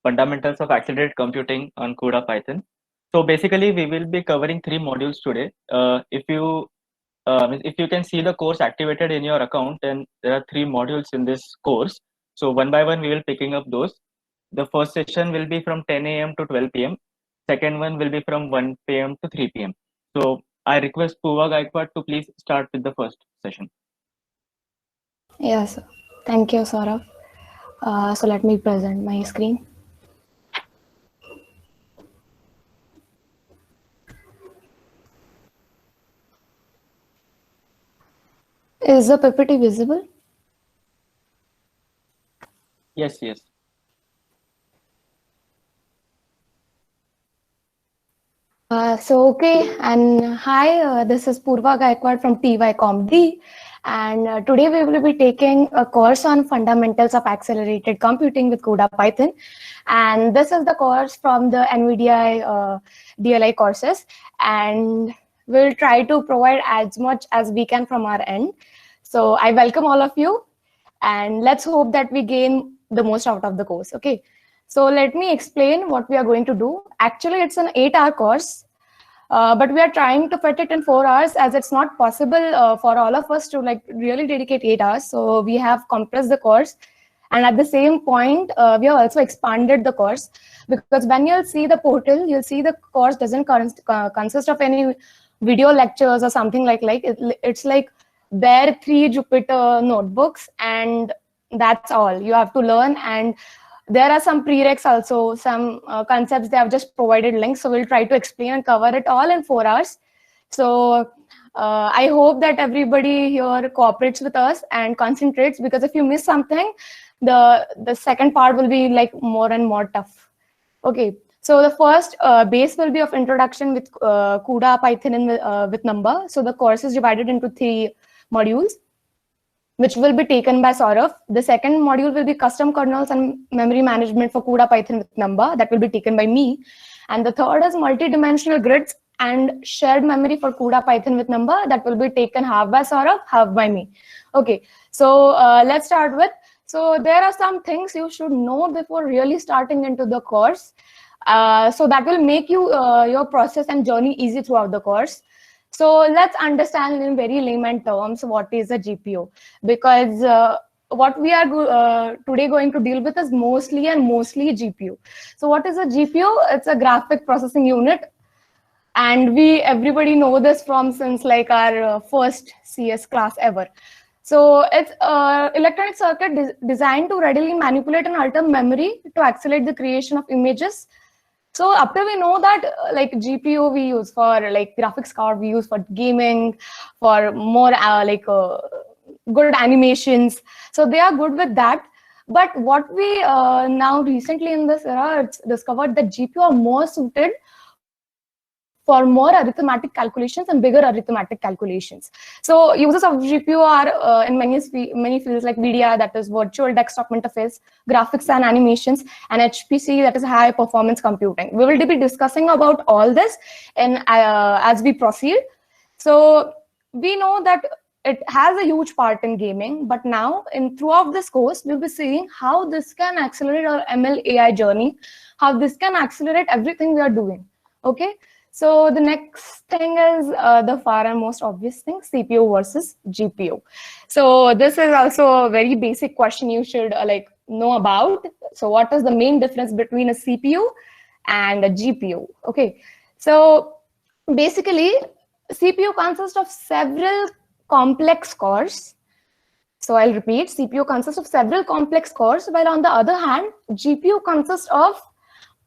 Fundamentals of Accelerated Computing on CUDA Python. So basically, we will be covering 3 modules today. If you can see the course activated in your account, then there are 3 modules in this course. So one by one, we will picking up those. The first session will be from 10 a.m. to 12 p.m. Second one will be from 1 p.m. to 3 p.m. So I request Purva Gaikwad to please start with the first session. Yes, thank you, Saurabh. So let me present my screen. Is the PPT visible? Yes, yes. Okay, and hi, this is Purva Gaikwad from TY Comedy, and today we will be taking a course on fundamentals of accelerated computing with CUDA Python, and this is the course from the NVIDIA DLI courses, and we'll try to provide as much as we can from our end. So I welcome all of you, and let's hope that we gain the most out of the course. Okay. So let me explain what we are going to do. Actually, it's an 8-hour course, but we are trying to fit it in 4 hours as it's not possible for all of us to like really dedicate 8 hours. So we have compressed the course. And at the same point, we have also expanded the course, because when you'll see the portal, you'll see the course doesn't consist of any video lectures or something it's like bare 3 Jupyter notebooks, and that's all you have to learn. And there are some prereqs also, some concepts they have just provided links. So we'll try to explain and cover it all in 4 hours. So I hope that everybody here cooperates with us and concentrates, because if you miss something, the second part will be like more and more tough. Okay. So the first base will be of introduction with CUDA, Python, and with Number. So the course is divided into 3 modules, which will be taken by Saurabh. The second module will be custom kernels and memory management for CUDA Python with Number. That will be taken by me. And the third is multi-dimensional grids and shared memory for CUDA Python with Number. That will be taken half by Saurabh, half by me. Okay, so let's start with. So there are some things you should know before really starting into the course. So that will make you your process and journey easy throughout the course. So let's understand in very layman terms what is a GPU, because what we are today going to deal with is mostly GPU. So what is a GPU? It's a graphic processing unit, and everybody know this from since like our first CS class ever. So it's electronic circuit designed to readily manipulate and alter memory to accelerate the creation of images. So after we know that like GPU we use for like graphics card, we use for gaming, for more good animations. So they are good with that. But what we now recently in this era, it's discovered that GPU are more suited for more arithmetic calculations and bigger arithmetic calculations. So uses of GPU are in many fields like VDI, that is virtual desktop interface, graphics and animations, and HPC, that is high performance computing. We will be discussing about all this in as we proceed. So we know that it has a huge part in gaming, but now throughout this course, we'll be seeing how this can accelerate our ML AI journey, how this can accelerate everything we are doing. Okay. So the next thing is the far and most obvious thing, CPU versus GPU. So this is also a very basic question you should know about. So what is the main difference between a CPU and a GPU? Okay, so basically CPU consists of several complex cores. So I'll repeat, CPU consists of several complex cores, while on the other hand, GPU consists of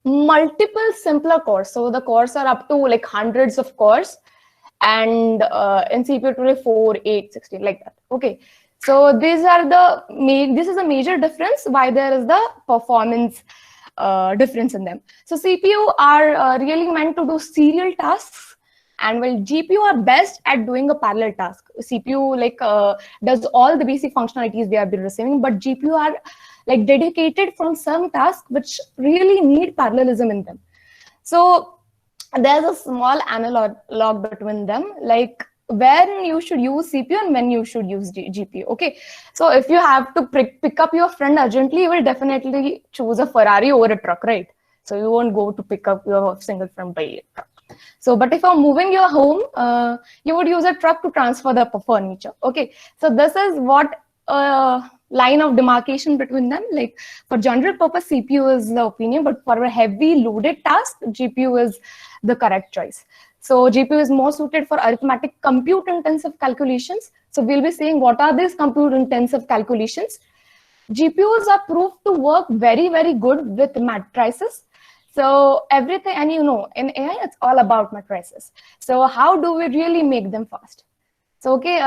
multiple simpler cores. So the cores are up to like hundreds of cores, and in CPU today 4, 8, 16 like that. Okay, so these are this is a major difference why there is the performance difference in them. So CPU are really meant to do serial tasks, and while GPU are best at doing a parallel task. CPU does all the basic functionalities they have been receiving, but GPU are like dedicated from some tasks which really need parallelism in them. So there's a small analog between them. Like when you should use CPU and when you should use GPU. Okay, so if you have to pick up your friend urgently, you will definitely choose a Ferrari over a truck, right? So you won't go to pick up your single friend by a truck. So, but if you're moving your home, you would use a truck to transfer the furniture. Okay, so this is what line of demarcation between them. Like for general purpose, CPU is the opinion, but for a heavy loaded task, GPU is the correct choice. So GPU is more suited for arithmetic compute intensive calculations. So we'll be saying what are these compute intensive calculations. GPUs are proved to work very, very good with matrices. So everything, and you know, in AI, it's all about matrices. So how do we really make them fast? So, okay,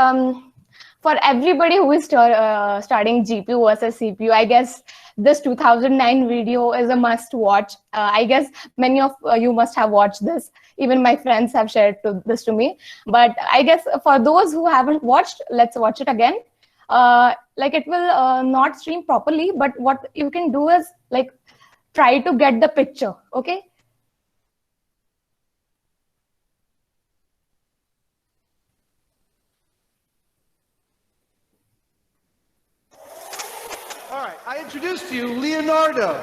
for everybody who is studying GPU versus CPU, I guess this 2009 video is a must watch. I guess many of you must have watched this. Even my friends have shared this to me. But I guess for those who haven't watched, let's watch it again. Like it will not stream properly, but what you can do is like try to get the picture, okay? All right, I introduced to you Leonardo,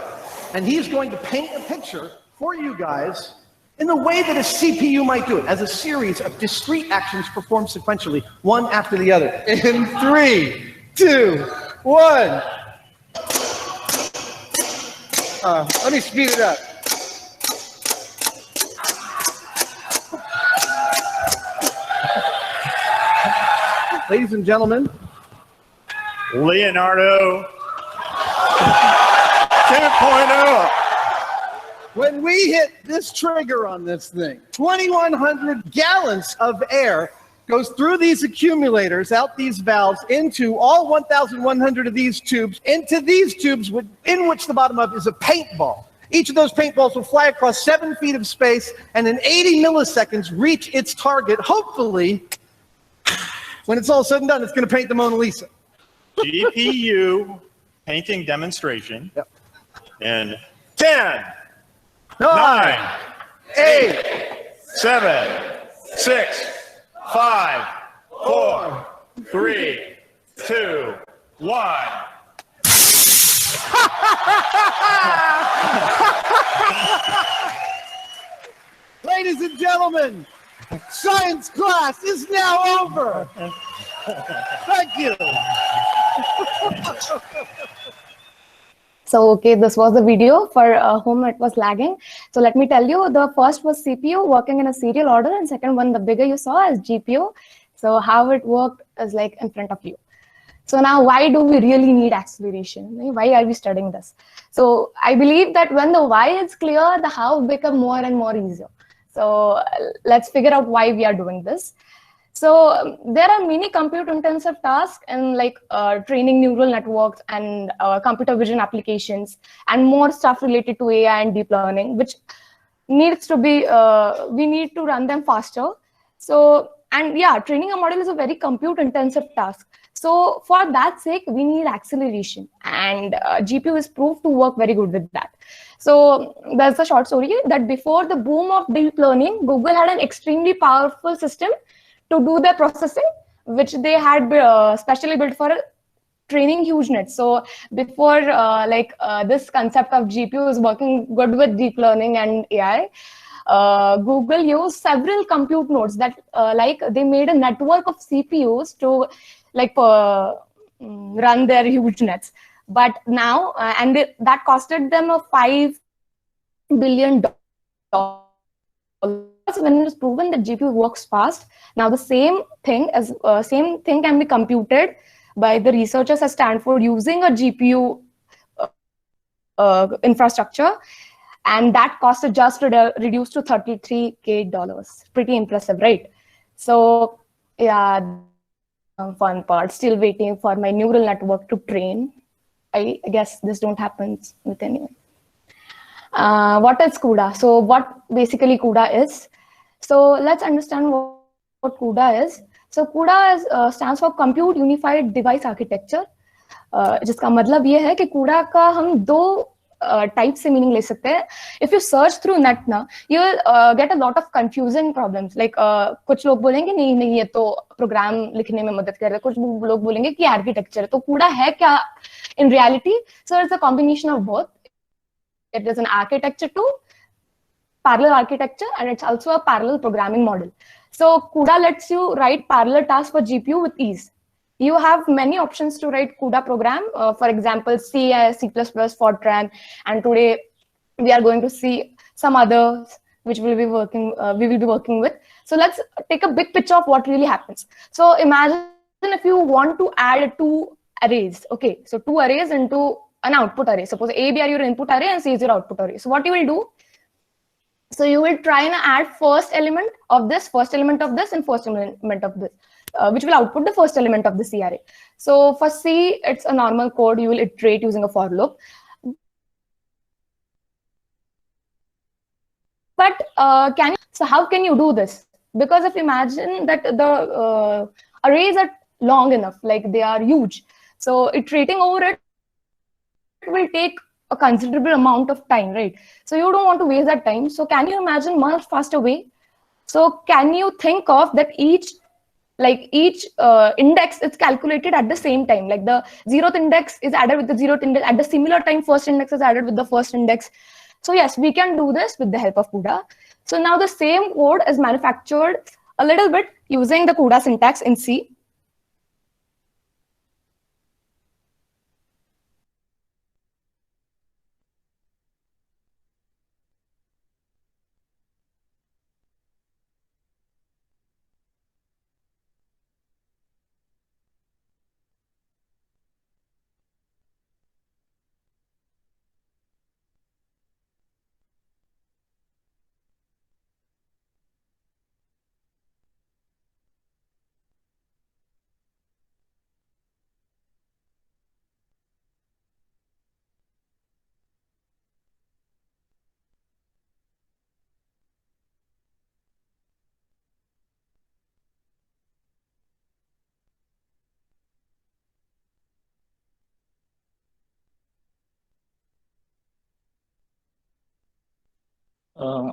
and he's going to paint a picture for you guys in the way that a CPU might do it, as a series of discrete actions performed sequentially, one after the other. In 3, 2, 1. Let me speed it up. Ladies and gentlemen, Leonardo 2.0. When we hit this trigger on this thing, 2,100 gallons of air goes through these accumulators, out these valves, into all 1,100 of these tubes, into these tubes in which the bottom of is a paintball. Each of those paintballs will fly across 7 feet of space and in 80 milliseconds reach its target. Hopefully, when it's all said and done, it's going to paint the Mona Lisa. GPU painting demonstration. Yep. In 10, 9, 8, 7, 6, 5, 4, 3, 2, 1. Ladies and gentlemen, science class is now over. Thank you. So, okay, this was the video for whom it was lagging. So let me tell you, the first was CPU working in a serial order, and second one, the bigger you saw, is GPU. So how it worked is like in front of you. So now, why do we really need acceleration? Why are we studying this? So I believe that when the why is clear, the how become more and more easier. So let's figure out why we are doing this. So there are many compute intensive tasks in like training neural networks and computer vision applications and more stuff related to AI and deep learning, which needs to be, we need to run them faster. So, and yeah, training a model is a very compute intensive task. So for that sake, we need acceleration, and GPU is proved to work very good with that. So there's a short story that before the boom of deep learning, Google had an extremely powerful system to do their processing, which they had specially built for training huge nets. So before this concept of GPU is working good with deep learning and AI, Google used several compute nodes that they made a network of CPUs to run their huge nets. But now, that costed them a $5 billion. When it is proven that GPU works fast, now the same thing can be computed by the researchers at Stanford using a GPU infrastructure, and that cost is just reduced to $33,000. Pretty impressive, right? So yeah, fun part. Still waiting for my neural network to train. I guess this don't happen with anyone. What is CUDA? So what basically CUDA is? So let's understand what CUDA is. So CUDA stands for Compute Unified Device Architecture. जिसका मतलब ये है कि CUDA का हम दो type से meaning ले सकते हैं. If you search through net ना, you will get a lot of confusing problems. Like कुछ लोग बोलेंगे नहीं नहीं ये तो प्रोग्राम लिखने में मदद कर रहा है, कुछ लोग बोलेंगे कि आर्किटेक्चर है. तो कूड़ा है क्या in reality? So it's a combination of both. It is an architecture to parallel architecture, and it's also a parallel programming model. So CUDA lets you write parallel tasks for GPU with ease. You have many options to write CUDA program. For example, C, C++, Fortran, and today we are going to see some others which we will be working with. So let's take a big picture of what really happens. So imagine if you want to add two arrays. Okay, so two arrays into an output array. Suppose A be your input array and C is your output array. So what you will do? So you will try and add first element of this, first element of this, and first element of this, which will output the first element of the C array. So for C, it's a normal code. You will iterate using a for loop. But so how can you do this? Because if imagine that the arrays are long enough, like they are huge. So iterating over it will take a considerable amount of time, right? So you don't want to waste that time. So can you imagine much faster way? So can you think of that each index is calculated at the same time? Like the 0th index is added with the 0th index. At the similar time, first index is added with the first index. So yes, we can do this with the help of CUDA. So now the same code is manufactured a little bit using the CUDA syntax in C.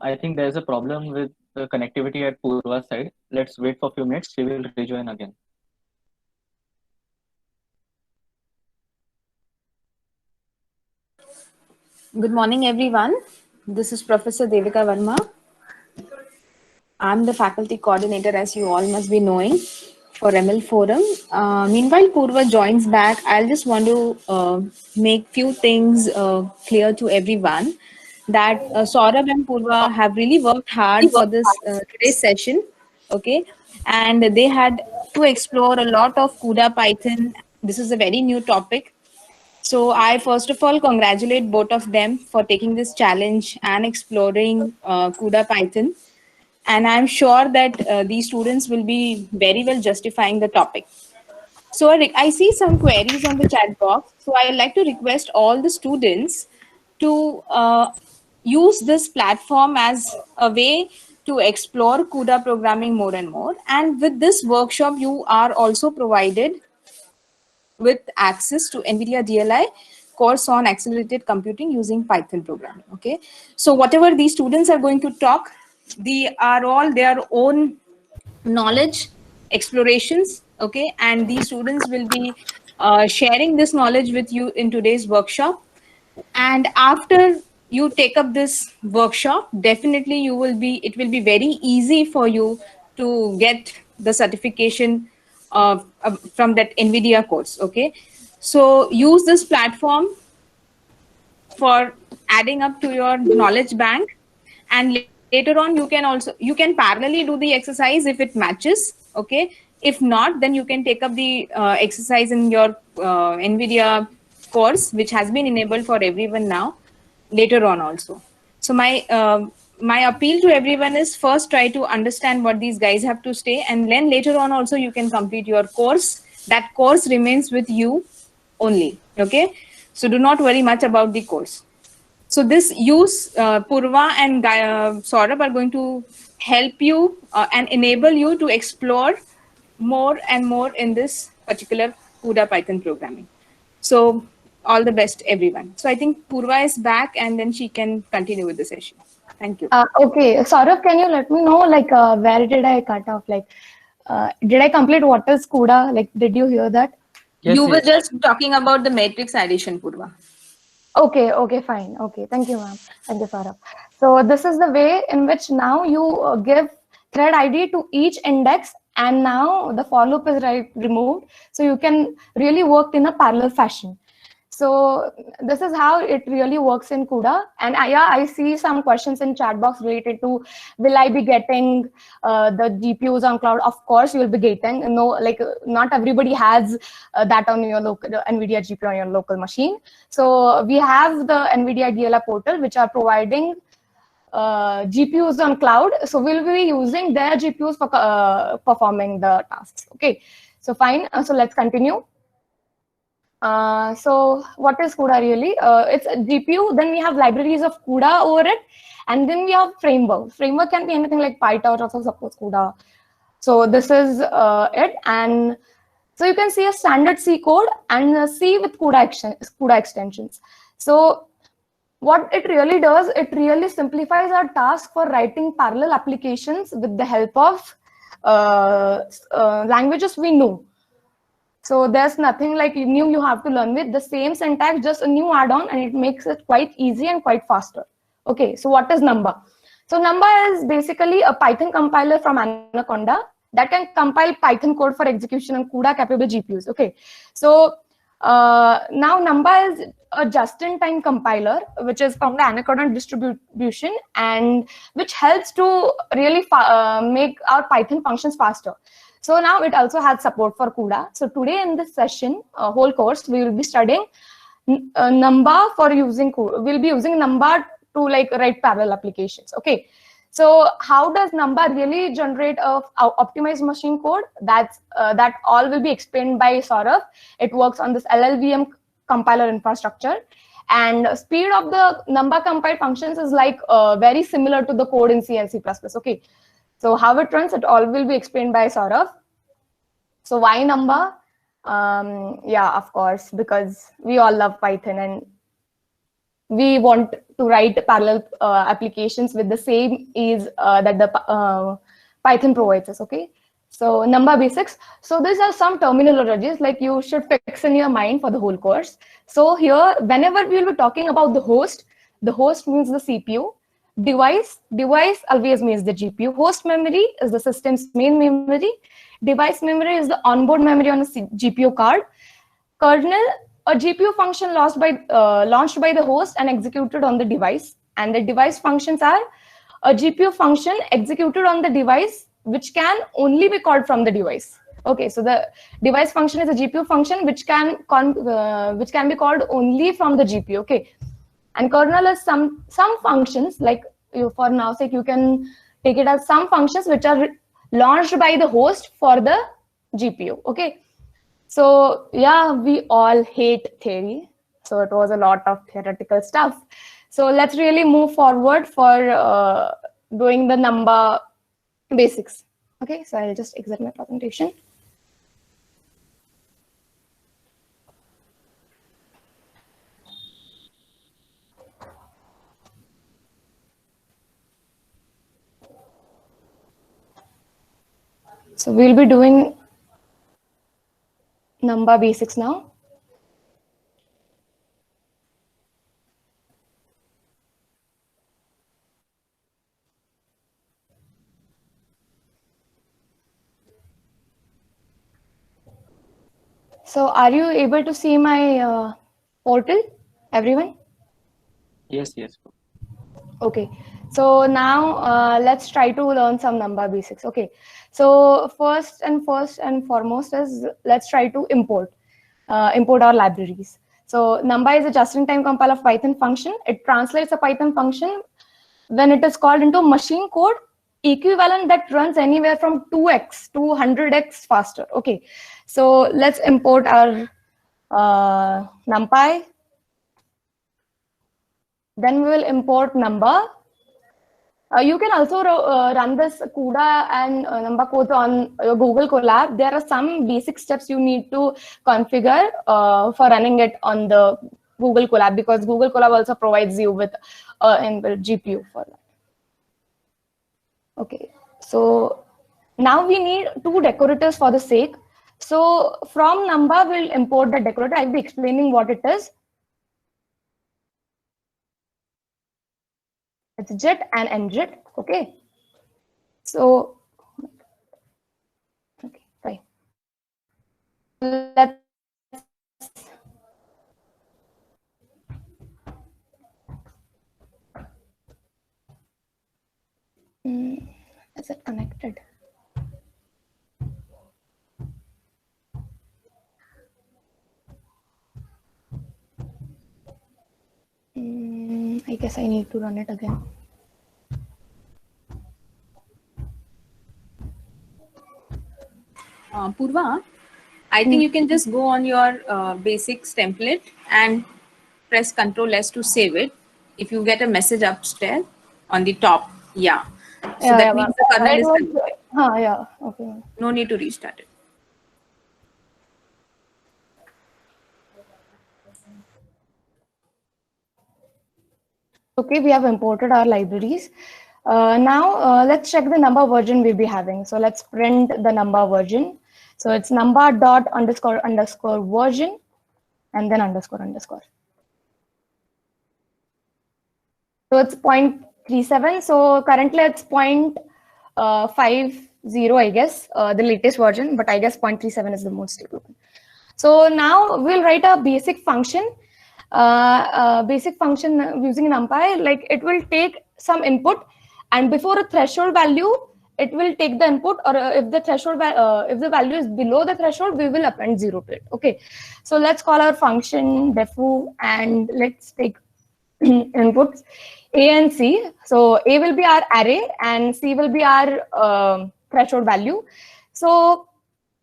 I think there's a problem with the connectivity at Purva's side. Let's wait for a few minutes. She will rejoin again. Good morning, everyone. This is Professor Devika Verma. I'm the faculty coordinator, as you all must be knowing, for ML Forum. Meanwhile, Purva joins back. I'll just want to make few things clear to everyone that Saurabh and Purva have really worked hard for this today's session, okay? And they had to explore a lot of CUDA Python. This is a very new topic. So I first of all congratulate both of them for taking this challenge and exploring CUDA Python. And I'm sure that these students will be very well justifying the topic. So I see some queries on the chat box. So I'd like to request all the students to use this platform as a way to explore CUDA programming more and more. And with this workshop, you are also provided with access to NVIDIA DLI course on accelerated computing using Python programming. Okay, so whatever these students are going to talk, they are all their own knowledge explorations. Okay, and these students will be sharing this knowledge with you in today's workshop. And after you take up this workshop, definitely it will be very easy for you to get the certification from that NVIDIA course. Okay, so use this platform for adding up to your knowledge bank, and later on you can parallelly do the exercise if it matches. Okay, if not, then you can take up the exercise in your NVIDIA course, which has been enabled for everyone now, later on also. So my appeal to everyone is first try to understand what these guys have to say, and then later on also you can complete your course. That course remains with you only. Okay, so do not worry much about the course. So this Purva and Saurabh are going to help you and enable you to explore more and more in this particular CUDA Python programming. So all the best, everyone. So I think Purva is back, and then she can continue with the session. Thank you. Okay, Saurav, can you let me know, like, where did I cut off? Like, did I complete what is CUDA? Like, did you hear that? Yes, You were yes. just talking about the matrix addition, Purva. Okay, fine. Okay, thank you, ma'am. Thank you, Saurabh. So this is the way in which now you give thread ID to each index, and now the for loop is removed. So you can really work in a parallel fashion. So this is how it really works in CUDA. And I see some questions in chat box related to, will I be getting the GPUs on cloud? Of course, you will be getting. No, like not everybody has that on your local NVIDIA GPU on your local machine. So we have the NVIDIA DLR portal, which are providing GPUs on cloud. So we'll be using their GPUs for performing the tasks. Okay, so fine. So let's continue. So what is CUDA really? It's a GPU, then we have libraries of CUDA over it, and then we have framework. Framework can be anything like PyTorch, also suppose CUDA. So this is it, and so you can see a standard C code and C with CUDA extensions. So what it really does, it really simplifies our task for writing parallel applications with the help of languages we know. So there's nothing like new you have to learn with the same syntax, just a new add-on, and it makes it quite easy and quite faster. Okay, so what is Numba? So Numba is basically a Python compiler from Anaconda that can compile Python code for execution on CUDA capable GPUs. Okay, so now Numba is a just-in-time compiler, which is from the Anaconda distribution, and which helps to really make our Python functions faster. So now it also has support for CUDA. So today in this session, whole course, we will be studying Numba for using CUDA. We'll be using Numba to like write parallel applications. Okay. So how does Numba really generate a optimized machine code? That all will be explained by Saurav. It works on this LLVM compiler infrastructure, and speed of the Numba compiled functions is like very similar to the code in C and C++. Okay. So how it runs, it all will be explained by Saurav. So why Numba? Yeah, of course, because we all love Python and we want to write parallel applications with the same ease that the Python provides us. Okay. So Numba basics. So these are some terminologies like you should fix in your mind for the whole course. So here, whenever we will be talking about the host means the CPU. Device always means the GPU. Host memory is the system's main memory. Device memory is the onboard memory on a GPU card. Kernel, a GPU function launched by the host and executed on the device. And the device functions are a GPU function executed on the device, which can only be called from the device. Okay, so the device function is a GPU function which can be called only from the GPU. Okay. And kernel is some functions, like for now sake, you can take it as some functions which are launched by the host for the GPU. Okay. So yeah, we all hate theory. So it was a lot of theoretical stuff. So let's really move forward for doing the Numba basics. Okay, so I'll just exit my presentation. So we'll be doing Numba basics now. So are you able to see my portal, everyone? Yes. Okay, so now let's try to learn some Numba basics. Okay, so first and foremost is let's try to import our libraries. So Numba is a just-in-time compiler of Python function. It translates a Python function when it is called into machine code equivalent that runs anywhere from 2x to 100x faster. Okay, so let's import our NumPy. Then we will import Numba. You can also run this CUDA and number codes on Google Colab. There are some basic steps you need to configure for running it on the Google Colab, because Google Colab also provides you with inbuilt GPU for that. Okay, so now we need two decorators for the sake. So from Numba, we'll import the decorator. I'll be explaining what it is. It's JIT and NJIT. Okay. So, okay, fine. Let's is it connected? I guess I need to run it again. Purva, I think you can just go on your basics template and press Ctrl S to save it. If you get a message upstairs on the top, yeah. So Yeah, that means the kernel is configured. yeah, okay. No need to restart it. Okay, we have imported our libraries. Now let's check the Numba version we'll be having. So let's print the Numba version. So it's Numba dot underscore underscore version and then underscore underscore. So it's 0.37. So currently it's 0.50, I guess, the latest version, but I guess 0.37 is the most stable one. So now we'll write a basic function. Basic function using NumPy, like it will take some input, and before a threshold value, it will take the input, or if the threshold if the value is below the threshold, we will append 0 to it. Okay, so let's call our function defu, and let's take inputs A and C. So A will be our array and C will be our threshold value. So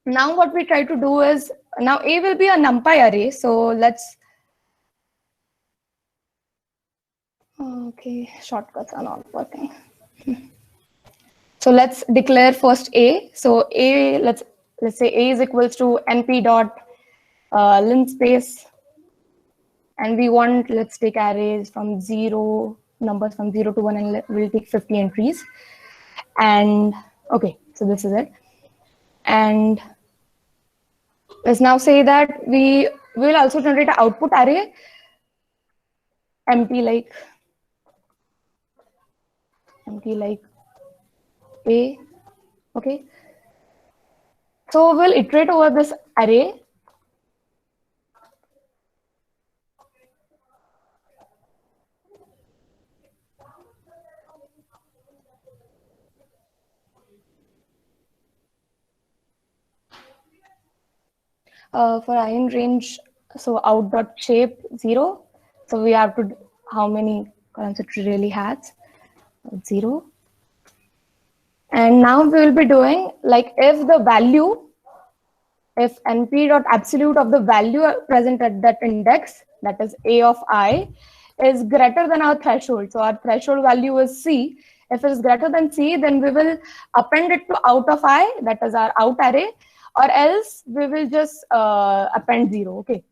now what we try to do is, now A will be a NumPy array. So let's, okay, shortcuts are not working. So let's declare first A. So A, let's say A is equals to np dot linspace, and we want, let's take arrays from 0, numbers from 0 to 1, and we'll take 50 entries. And okay, so this is it. And let's now say that we will also generate an output array, empty like A. Okay, so we'll iterate over this array. For in range, so out dot shape 0. So we have to, how many columns it really has? 0. And now we will be doing, like, if the value, if np dot absolute of the value present at that index, that is A of I, is greater than our threshold. So our threshold value is C. If it is greater than C, then we will append it to out of I, that is our out array, or else we will just append 0. Okay.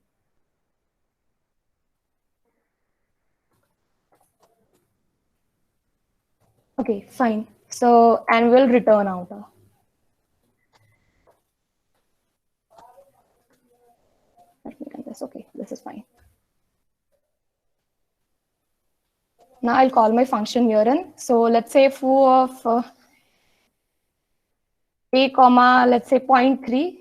Okay, fine. So, and we'll return out. Let me run this. Okay, this is fine. Now I'll call my function herein. So let's say foo of A comma, let's say 0.3.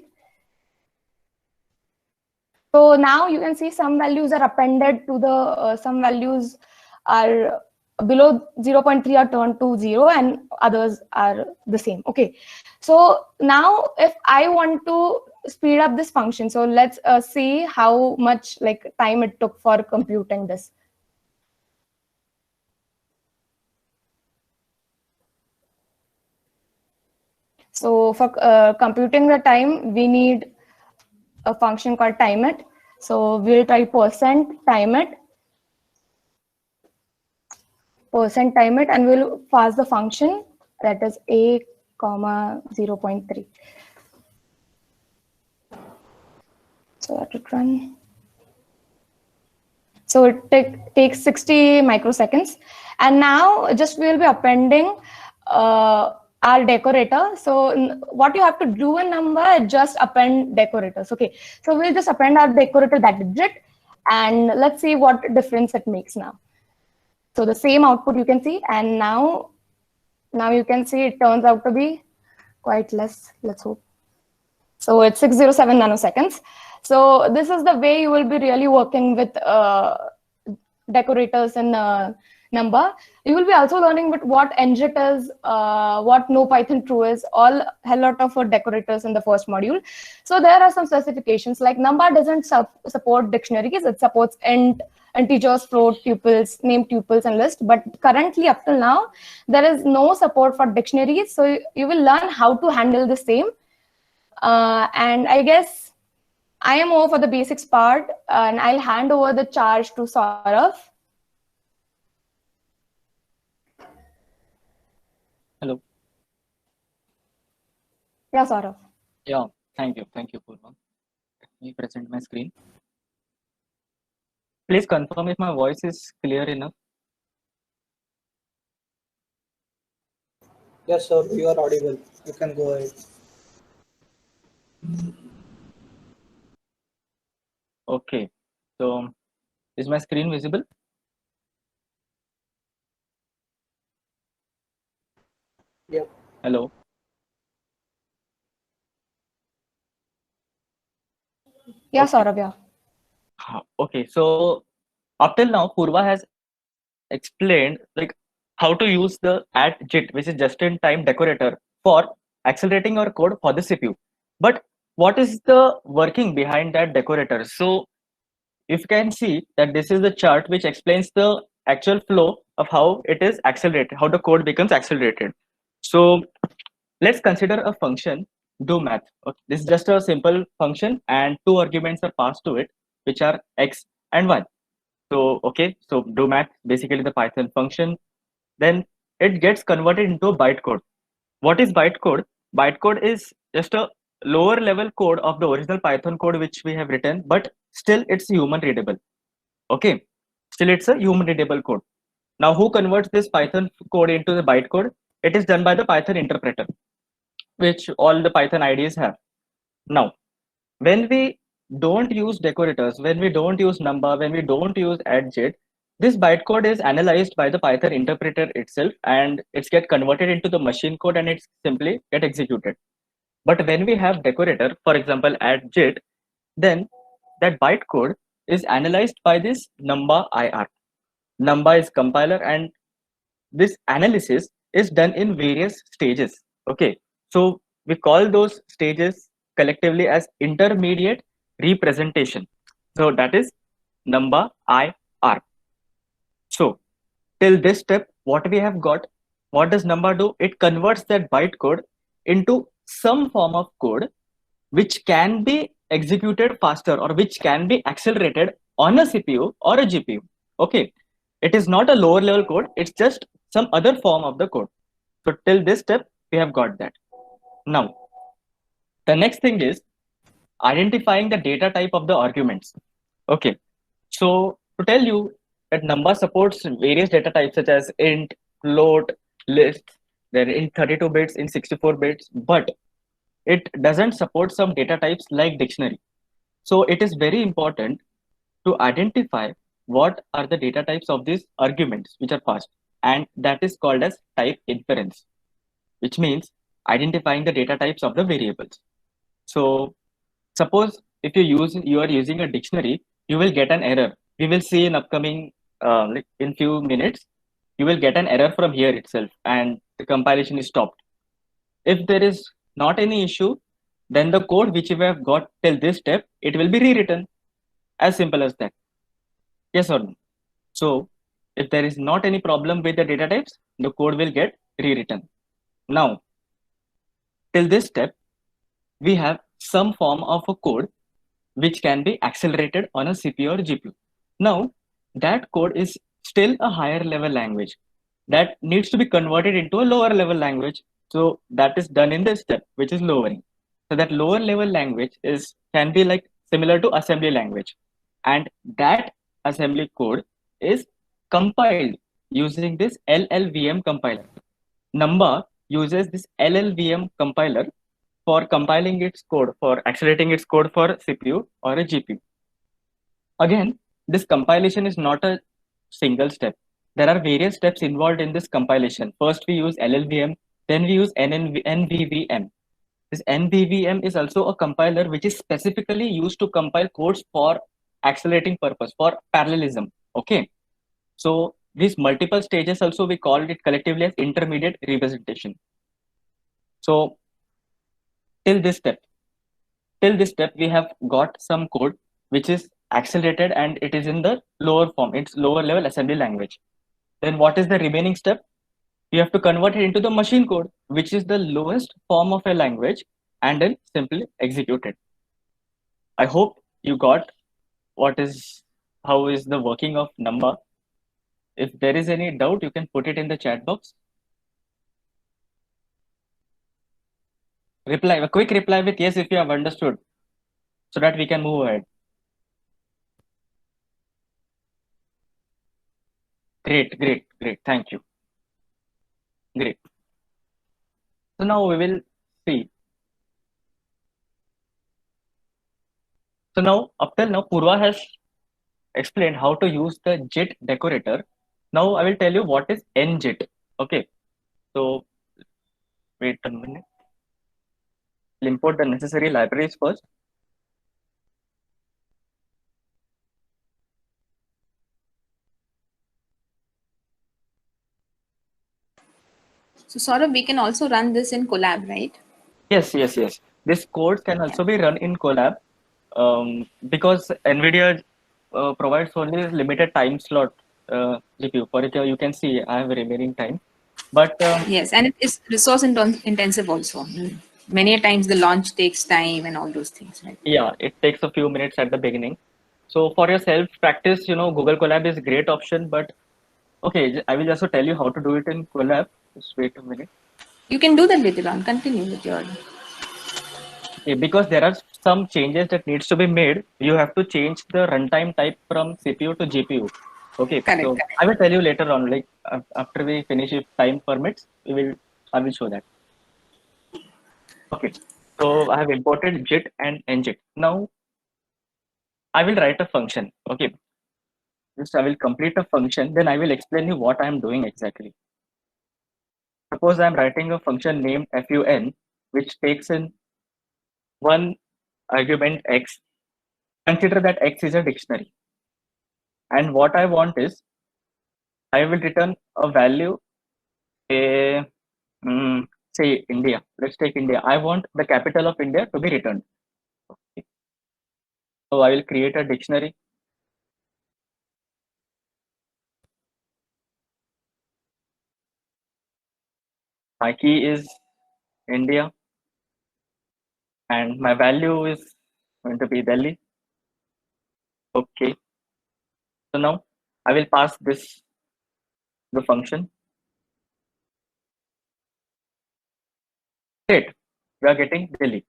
So now you can see some values are appended to the, some values are below 0.3 are turned to 0 and others are the same. Okay, so now if I want to speed up this function, so let's see how much like time it took for computing this. So for computing the time, we need a function called timeIt. So we'll try %timeIt, percent time it, and we'll pass the function that is a comma 0.3. So let it run. So it takes 60 microseconds. And now just we'll be appending our decorator. So what you have to do in number is just append decorators. Okay, so we'll just append our decorator that digit, and let's see what difference it makes now. So the same output you can see, and now you can see it turns out to be quite less, let's hope. So it's 607 nanoseconds. So this is the way you will be really working with decorators in number. You will be also learning with what ngit is, what no Python true is, all hell lot of decorators in the first module. So there are some specifications, like number doesn't support dictionaries, it supports int, integers, float, tuples, name tuples, and list. But currently, up till now, there is no support for dictionaries. So you will learn how to handle the same. And I guess I am over for the basics part, and I'll hand over the charge to Saurav. Hello. Yeah, Saurav. Yeah, thank you, Purva. Let me present my screen. Please confirm if my voice is clear enough. Yes, sir, you are audible. You can go ahead. Okay, so is my screen visible? Yep. Hello. Yeah, Okay. Saurav, yeah. Okay, so up till now, Purva has explained like how to use the @JIT, which is just-in-time decorator, for accelerating our code for the CPU. But what is the working behind that decorator? So if you can see that this is the chart which explains the actual flow of how it is accelerated, how the code becomes accelerated. So let's consider a function do math. Okay, this is just a simple function, and two arguments are passed to it, which are x and y. So okay, so do math, basically the Python function. Then it gets converted into a bytecode. What is bytecode? Bytecode is just a lower level code of the original Python code which we have written, but still it's human readable. Okay, still it's a human readable code. Now who converts this Python code into the bytecode? It is done by the Python interpreter, which all the Python IDEs have. Now, when we don't use decorators, when we don't use number, when we don't use @JIT, this bytecode is analyzed by the Python interpreter itself, and it's get converted into the machine code, and it's simply get executed. But when we have decorator, for example, @JIT, then that bytecode is analyzed by this number IR. Number is compiler, and this analysis is done in various stages. Okay, so we call those stages collectively as intermediate representation. So that is number IR. So till this step, what we have got, what does number do? It converts that bytecode into some form of code which can be executed faster, or which can be accelerated on a CPU or a GPU. Okay, it is not a lower level code, it's just some other form of the code. So till this step, we have got that. Now, the next thing is identifying the data type of the arguments. Okay, so to tell you that number supports various data types such as int, float, list, they're in 32 bits, in 64 bits, but it doesn't support some data types like dictionary. So it is very important to identify what are the data types of these arguments which are passed, and that is called as type inference, which means identifying the data types of the variables. So suppose if you are using a dictionary, you will get an error. We will see in upcoming like in few minutes, you will get an error from here itself, and the compilation is stopped. If there is not any issue, then the code which you have got till this step, it will be rewritten. As simple as that. Yes or no? So if there is not any problem with the data types, the code will get rewritten. Now, till this step, we have some form of a code which can be accelerated on a CPU or GPU. Now, that code is still a higher level language. that needs to be converted into a lower level language. So that is done in this step, which is lowering. So that lower level language can be like similar to assembly language, and that assembly code is compiled using this LLVM compiler. Number uses this LLVM compiler for compiling its code, for accelerating its code for CPU or a GPU. Again, this compilation is not a single step. There are various steps involved in this compilation. First, we use LLVM, then we use NVVM. This NVVM is also a compiler which is specifically used to compile codes for accelerating purpose, for parallelism. Okay. So these multiple stages also we called it collectively as intermediate representation. So till this step we have got some code which is accelerated and it is in the lower form, it's lower level assembly language. Then what is the remaining step? You have to convert it into the machine code, which is the lowest form of a language, and then simply execute it. I hope you got how is the working of number. If there is any doubt, you can put it in the chat box. A quick reply with yes if you have understood, so that we can move ahead. Great. Thank you. Great. So now we will see. So now, up till now, Purva has explained how to use the JIT decorator. Now I will tell you what is NJIT. Okay. So wait a minute. I'll import the necessary libraries first. So Saurabh, we can also run this in Colab, right? Yes. This code can also be run in Colab because NVIDIA provides only limited time slot GPU. For it, you can see I have remaining time. But Yes, and it is resource intensive also. Many a times the launch takes time and all those things, right? yeah, it takes a few minutes at the beginning. So for your self practice, Google Colab is a great option. But okay, I will also tell you how to do it in Colab. Just wait a minute. You can do that later on. Continue with your. Okay, because there are some changes that needs to be made. You have to change the runtime type from CPU to GPU. Okay, Correct. I will tell you later on, like after we finish, if time permits, I will show that. Okay, so I have imported JIT and NJIT. Now I will write a function. Okay, just I will complete a function, then I will explain you what I am doing exactly. Suppose I am writing a function named fun, which takes in one argument x. Consider that x is a dictionary. And what I want is, I will return a value, say India. Let's take India. I want the capital of India to be returned. Okay. So I will create a dictionary. My key is India. And my value is going to be Delhi. Okay. So now I will pass the function. Great. We are getting Delhi.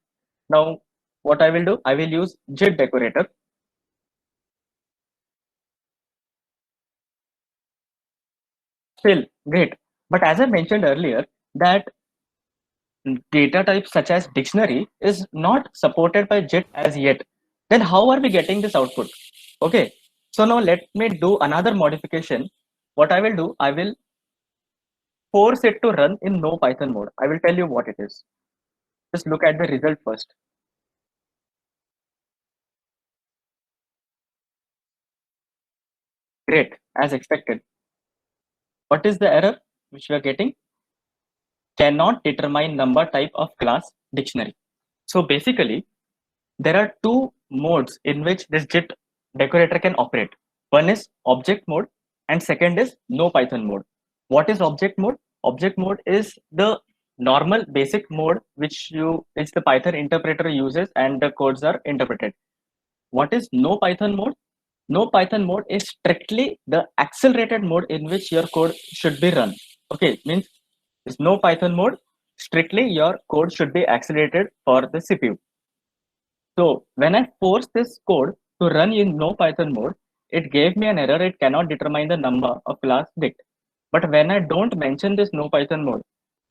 Now what I will do, I will use JIT decorator. Still great. But as I mentioned earlier, that data types such as dictionary is not supported by JIT as yet. Then how are we getting this output? Okay. So now let me do another modification. What I will do, I will force it to run in no Python mode. I will tell you what it is. Just look at the result first. Great, as expected. What is the error which we are getting? Cannot determine number type of class dictionary. So basically, there are two modes in which this JIT decorator can operate. One is object mode and second is no Python mode. What is object mode? Object mode is the normal basic mode which the Python interpreter uses and the codes are interpreted. What is no Python mode? no Python mode is strictly the accelerated mode in which your code should be run. Okay, means there's no Python mode, strictly your code should be accelerated for the CPU. So when I force this code to run in no Python mode, it gave me an error. It cannot determine the number of class dict. But when I don't mention this no Python mode,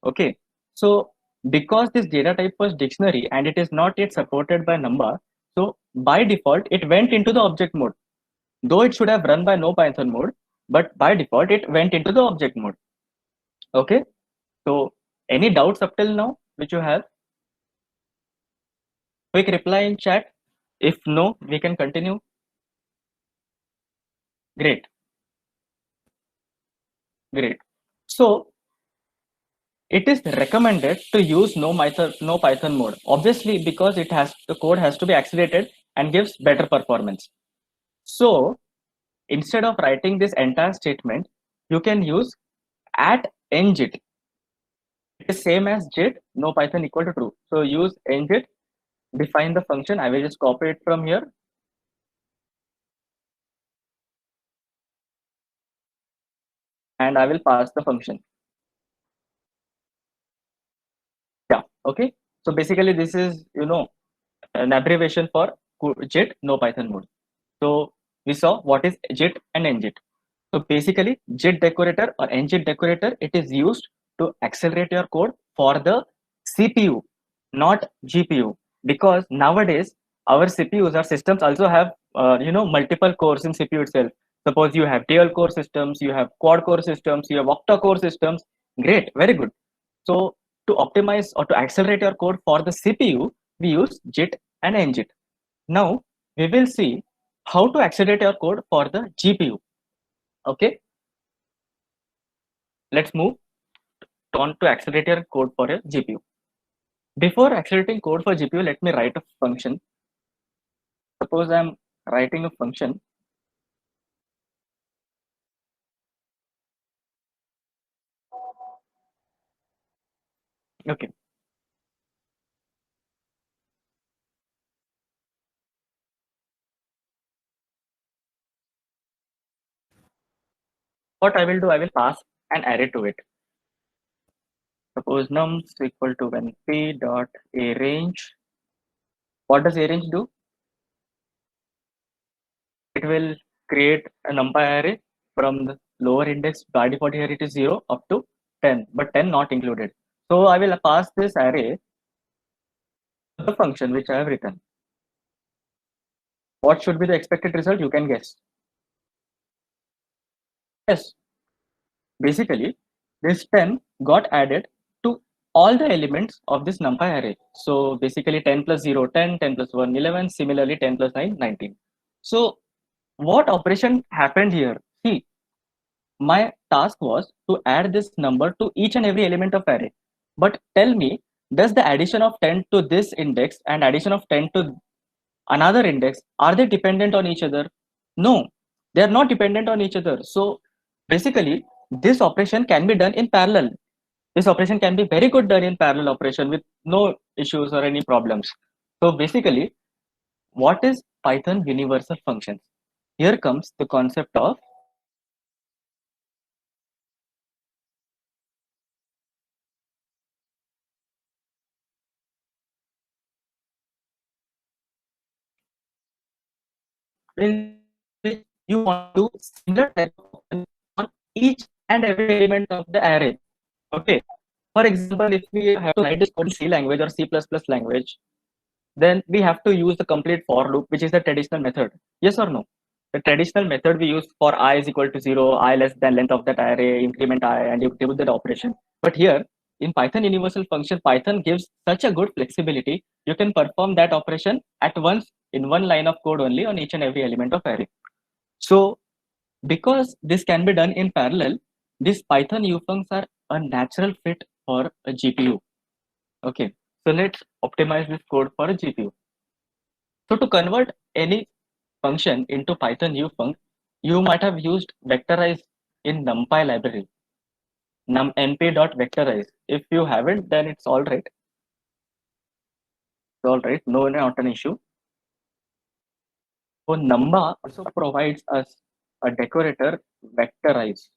okay, so because this data type was dictionary and it is not yet supported by number, so by default it went into the object mode. Though it should have run by no Python mode, but by default it went into the object mode. Okay, so any doubts up till now which you have? Quick reply in chat. If no, we can continue. Great. Great. So it is recommended to use no Python mode, obviously because the code has to be accelerated and gives better performance. So instead of writing this entire statement, you can use @njit. It is same as JIT, no Python equal to true. So use njit, define the function. I will just copy it from here. And I will pass the function. Yeah, okay. So basically this is, an abbreviation for JIT, no Python mode. So we saw what is JIT and njit. So basically JIT decorator or njit decorator, it is used to accelerate your code for the CPU, not GPU, because nowadays our CPUs, our systems also have multiple cores in CPU itself. Suppose you have dual core systems, you have quad core systems, you have octa core systems. Great, very good. So to optimize or to accelerate your code for the CPU, we use JIT and njit. Now we will see how to accelerate your code for the GPU. Okay, let's move on to accelerate your code for a GPU. Before accelerating code for GPU, let me write a function. Suppose I'm writing a function. Okay. What I will do, I will pass an array to it. Suppose nums equal to np dot a range. What does a range do? It will create a numpy array from the lower index. By default here it is 0 up to 10, but 10 not included. So I will pass this array the function which I have written. What should be the expected result? You can guess. Yes, basically this 10 got added to all the elements of this numpy array. So basically 10 plus 0, 10, 10 plus 1, 11, similarly 10 plus 9, 19. So what operation happened here? See, my task was to add this number to each and every element of array. But tell me, does the addition of 10 to this index and addition of 10 to another index, are they dependent on each other? No, they are not dependent on each other. So basically, this operation can be done in parallel. This operation can be very good done in parallel operation with no issues or any problems. So basically, what is Python universal functions? Here comes the concept of in which you want to do similar type of function on each and every element of the array. Okay. For example, if we have to write this code in C language or C++ language, then we have to use the complete for loop, which is the traditional method. Yes or no? The traditional method we use for I is equal to 0, I less than length of that array, increment I, and you do that operation. But here in Python universal function, Python gives such a good flexibility. You can perform that operation at once in one line of code only on each and every element of array. So because this can be done in parallel, these Python ufuncts are a natural fit for a GPU. Okay, so let's optimize this code for a GPU. So to convert any function into Python ufunct, you might have used vectorize in NumPy library, np.vectorize. If you haven't, then it's all right. It's all right, no, not an issue. So Numba also provides us a decorator vectorize.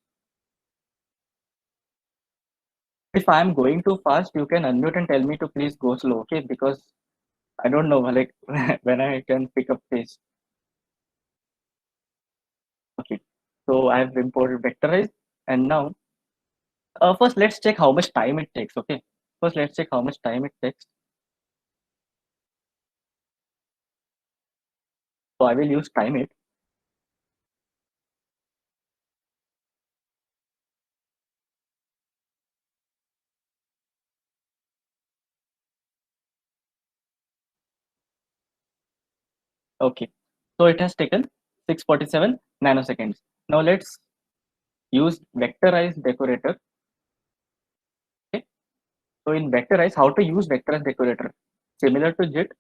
If I am going too fast, you can unmute and tell me to please go slow, okay? Because I don't know like when I can pick up pace. Okay, so I have imported vectorize, and now first let's check how much time it takes. Okay, first let's check how much time it takes. So I will use time it. Okay, so it has taken 647 nanoseconds. Now let's use vectorize decorator. Okay, so in vectorize, how to use vectorize decorator? Similar to JIT,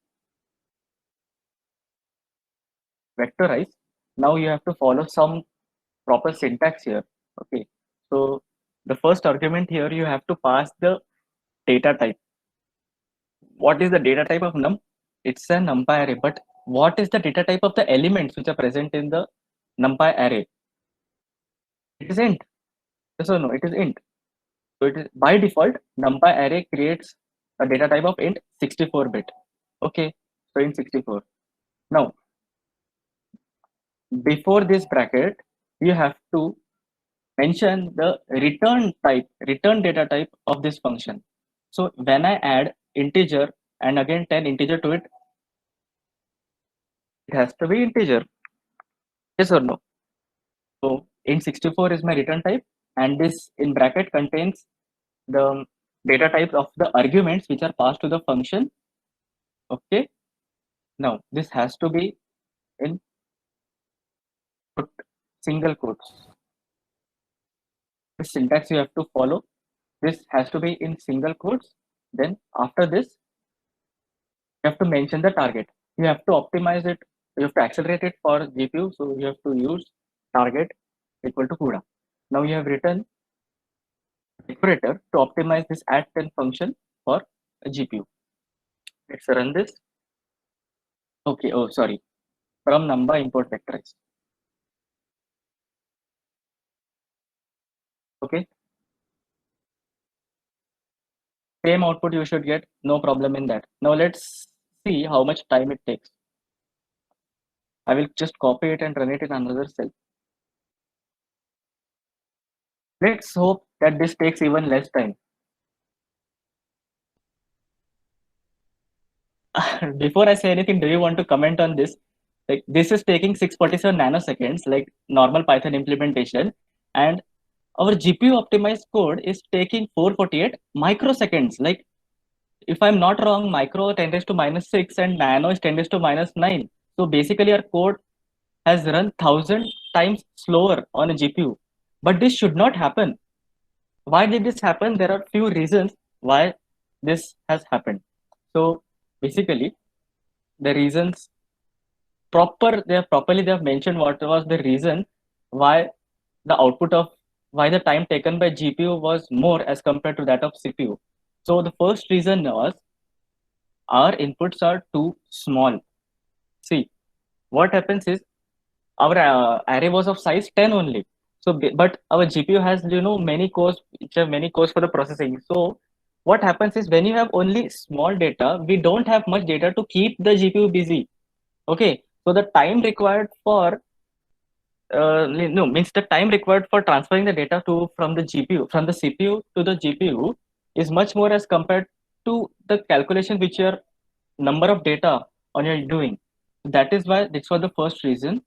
vectorize. Now you have to follow some proper syntax here. Okay, so the first argument here you have to pass the data type. What is the data type of num? It's a numpy array, but what is the data type of the elements which are present in the numpy array? It is int. Yes or no? It is int. So it is by default numpy array creates a data type of int 64-bit. Okay, so int 64. Now before this bracket, you have to mention the return data type of this function. So when I add integer and again 10 integer to it, it has to be integer. Yes or no? So int 64 is my return type, and this in bracket contains the data types of the arguments which are passed to the function. Okay. Now this has to be in single quotes. The syntax you have to follow. This has to be in single quotes. Then after this, you have to mention the target. You have to optimize it. You have to accelerate it for GPU. So you have to use target equal to CUDA. Now you have written decorator to optimize this add 10 function for a GPU. Let's run this. Okay. Oh, sorry. From number import vectorize. Okay. Same output you should get. No problem in that. Now let's see how much time it takes. I will just copy it and run it in another cell. Let's hope that this takes even less time. Before I say anything, do you want to comment on this? Like this is taking 647 nanoseconds, like normal Python implementation, and our GPU optimized code is taking 448 microseconds. Like if I'm not wrong, micro 10 raised to minus 6 and nano is 10 raised to minus 9. So basically our code has run 1000 times slower on a GPU. But this should not happen. Why did this happen? There are few reasons why this has happened. So basically the reasons they have mentioned what was the reason why the output of why the time taken by GPU was more as compared to that of CPU. So the first reason was our inputs are too small. See, what happens is our array was of size 10 only. So, but our GPU has many cores, which have many cores for the processing. So what happens is when you have only small data, we don't have much data to keep the GPU busy. Okay, so the time required for means the time required for transferring the data from the CPU to the GPU is much more as compared to the calculation which your number of data on your doing. That is why this was the first reason.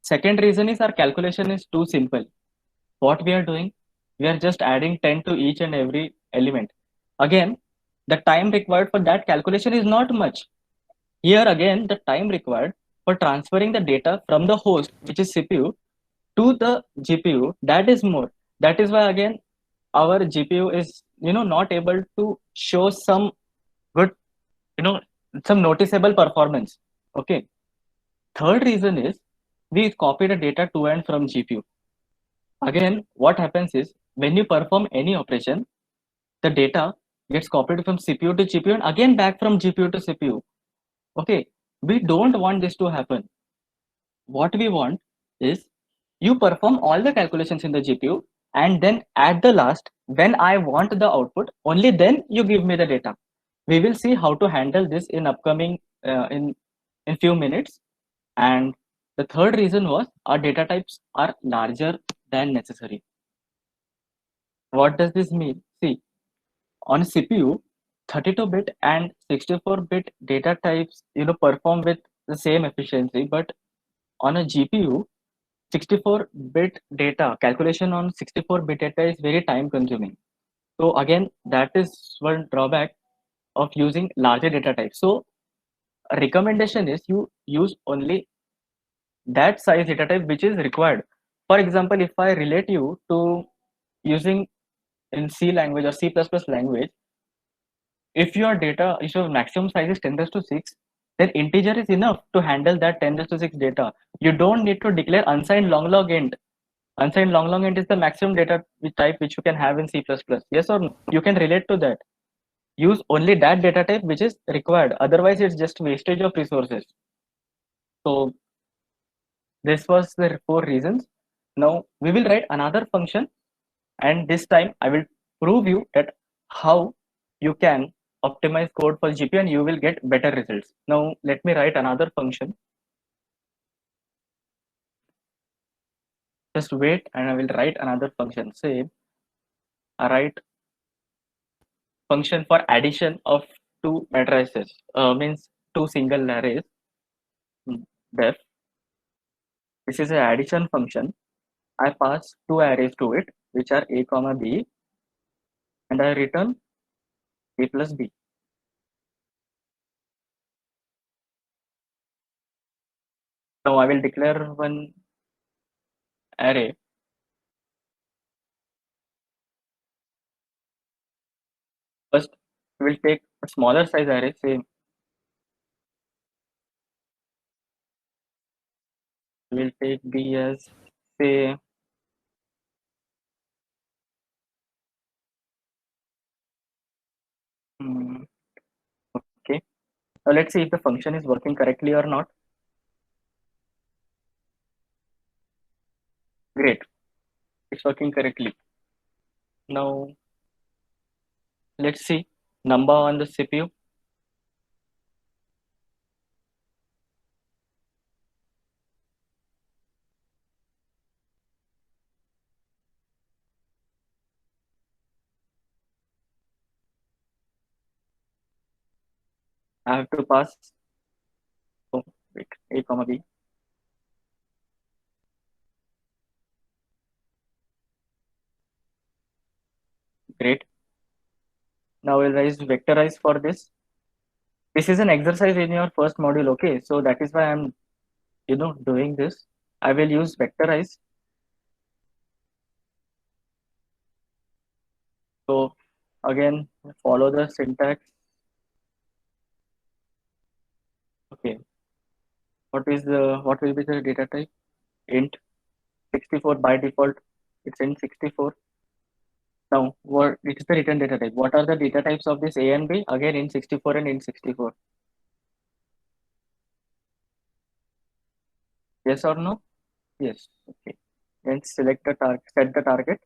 Second reason is our calculation is too simple. What we are doing, we are just adding 10 to each and every element. Again, the time required for that calculation is not much. Here again, the time required for transferring the data from the host, which is CPU, to the GPU, that is more. That is why again, our GPU is not able to show some good, some noticeable performance. Okay. Third reason is we copy the data to and from GPU. Again, what happens is when you perform any operation, the data gets copied from CPU to GPU and again back from GPU to CPU. Okay, We don't want this to happen. What we want is you perform all the calculations in the GPU, and then at the last, when I want the output, only then you give me the data. We will see how to handle this in upcoming in few minutes. And the third reason was our data types are larger than necessary. What does this mean? See, on CPU, 32-bit and 64-bit data types, perform with the same efficiency, but on a GPU, 64-bit data calculation on 64-bit data is very time consuming. So again, that is one drawback of using larger data types. So a recommendation is you use only that size data type which is required. For example, if I relate you to using in C language or C++ language, if your maximum size is 10 raised to 6, then integer is enough to handle that 10 raised to 6 data. You don't need to declare unsigned long log int. Unsigned long log int is the maximum data type which you can have in C++. Yes or no? You can relate to that. Use only that data type which is required. Otherwise, it's just wastage of resources. So this was the 4 reasons. Now we will write another function, and this time I will prove you that how you can optimize code for GPU and you will get better results. Now let me write another function. Just wait, and I will write another function. Say I write function for addition of two matrices, means two single arrays. Def. This is an addition function. I pass two arrays to it, which are a comma b, and I return a plus b. Now I will declare one array. First, we will take a smaller size array, say we will take b as, say, okay. Now let's see if the function is working correctly or not. Great, it's working correctly. Now let's see number on the CPU. I have to pass, oh wait, a comma b. Great. Now we'll vectorize for this. This is an exercise in your first module, okay? So that is why I'm, doing this. I will use vectorize. So again, follow the syntax. Okay. What will be the data type? Int 64 by default. It's int 64. Now, what it is the return data type? What are the data types of this A and B? Again, int 64 and int 64. Yes or no? Yes. Okay. Then select the target. Set the target.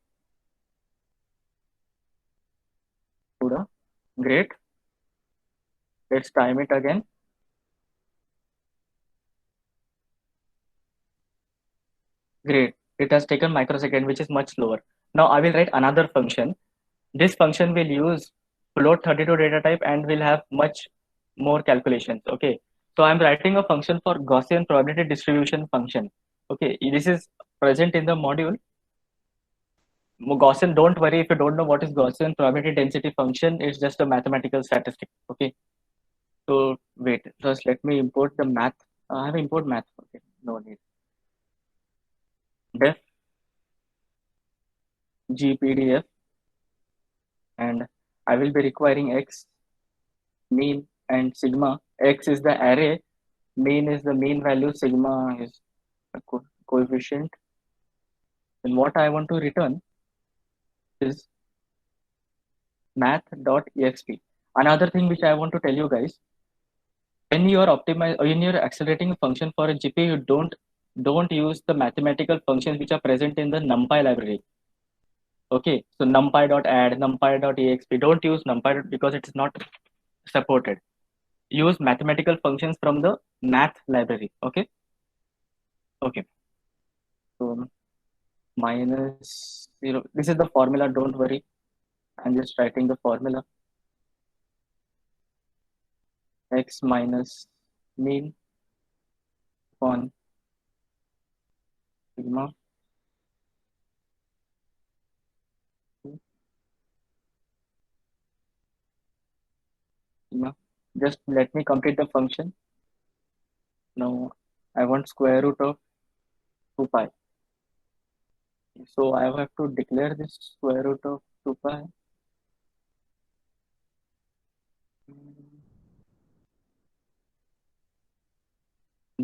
Sudo. Great. Let's time it again. Great. It has taken microsecond, which is much slower. Now I will write another function. This function will use float 32 data type and will have much more calculations. Okay. So I'm writing a function for Gaussian probability distribution function. Okay. This is present in the module. Gaussian, don't worry if you don't know what is Gaussian probability density function. It's just a mathematical statistic. Okay. So wait, first let me import the math. I have import math. Okay. No need. Def gpdf, and I will be requiring x, mean, and sigma. X is the array, mean is the mean value, sigma is the coefficient. And what I want to return is math.exp. Another thing which I want to tell you guys, when you are when you're accelerating a function for a GPU, you don't use the mathematical functions which are present in the NumPy library. Okay, so numpy.add, numpy.exp. Don't use numpy because it's not supported. Use mathematical functions from the math library. Okay. Okay. So minus 0. This is the formula. Don't worry. I'm just writing the formula. X minus mean upon sigma sigma. Just let me complete the function. Now I want square root of 2 pi. So I have to declare this square root of 2 pi.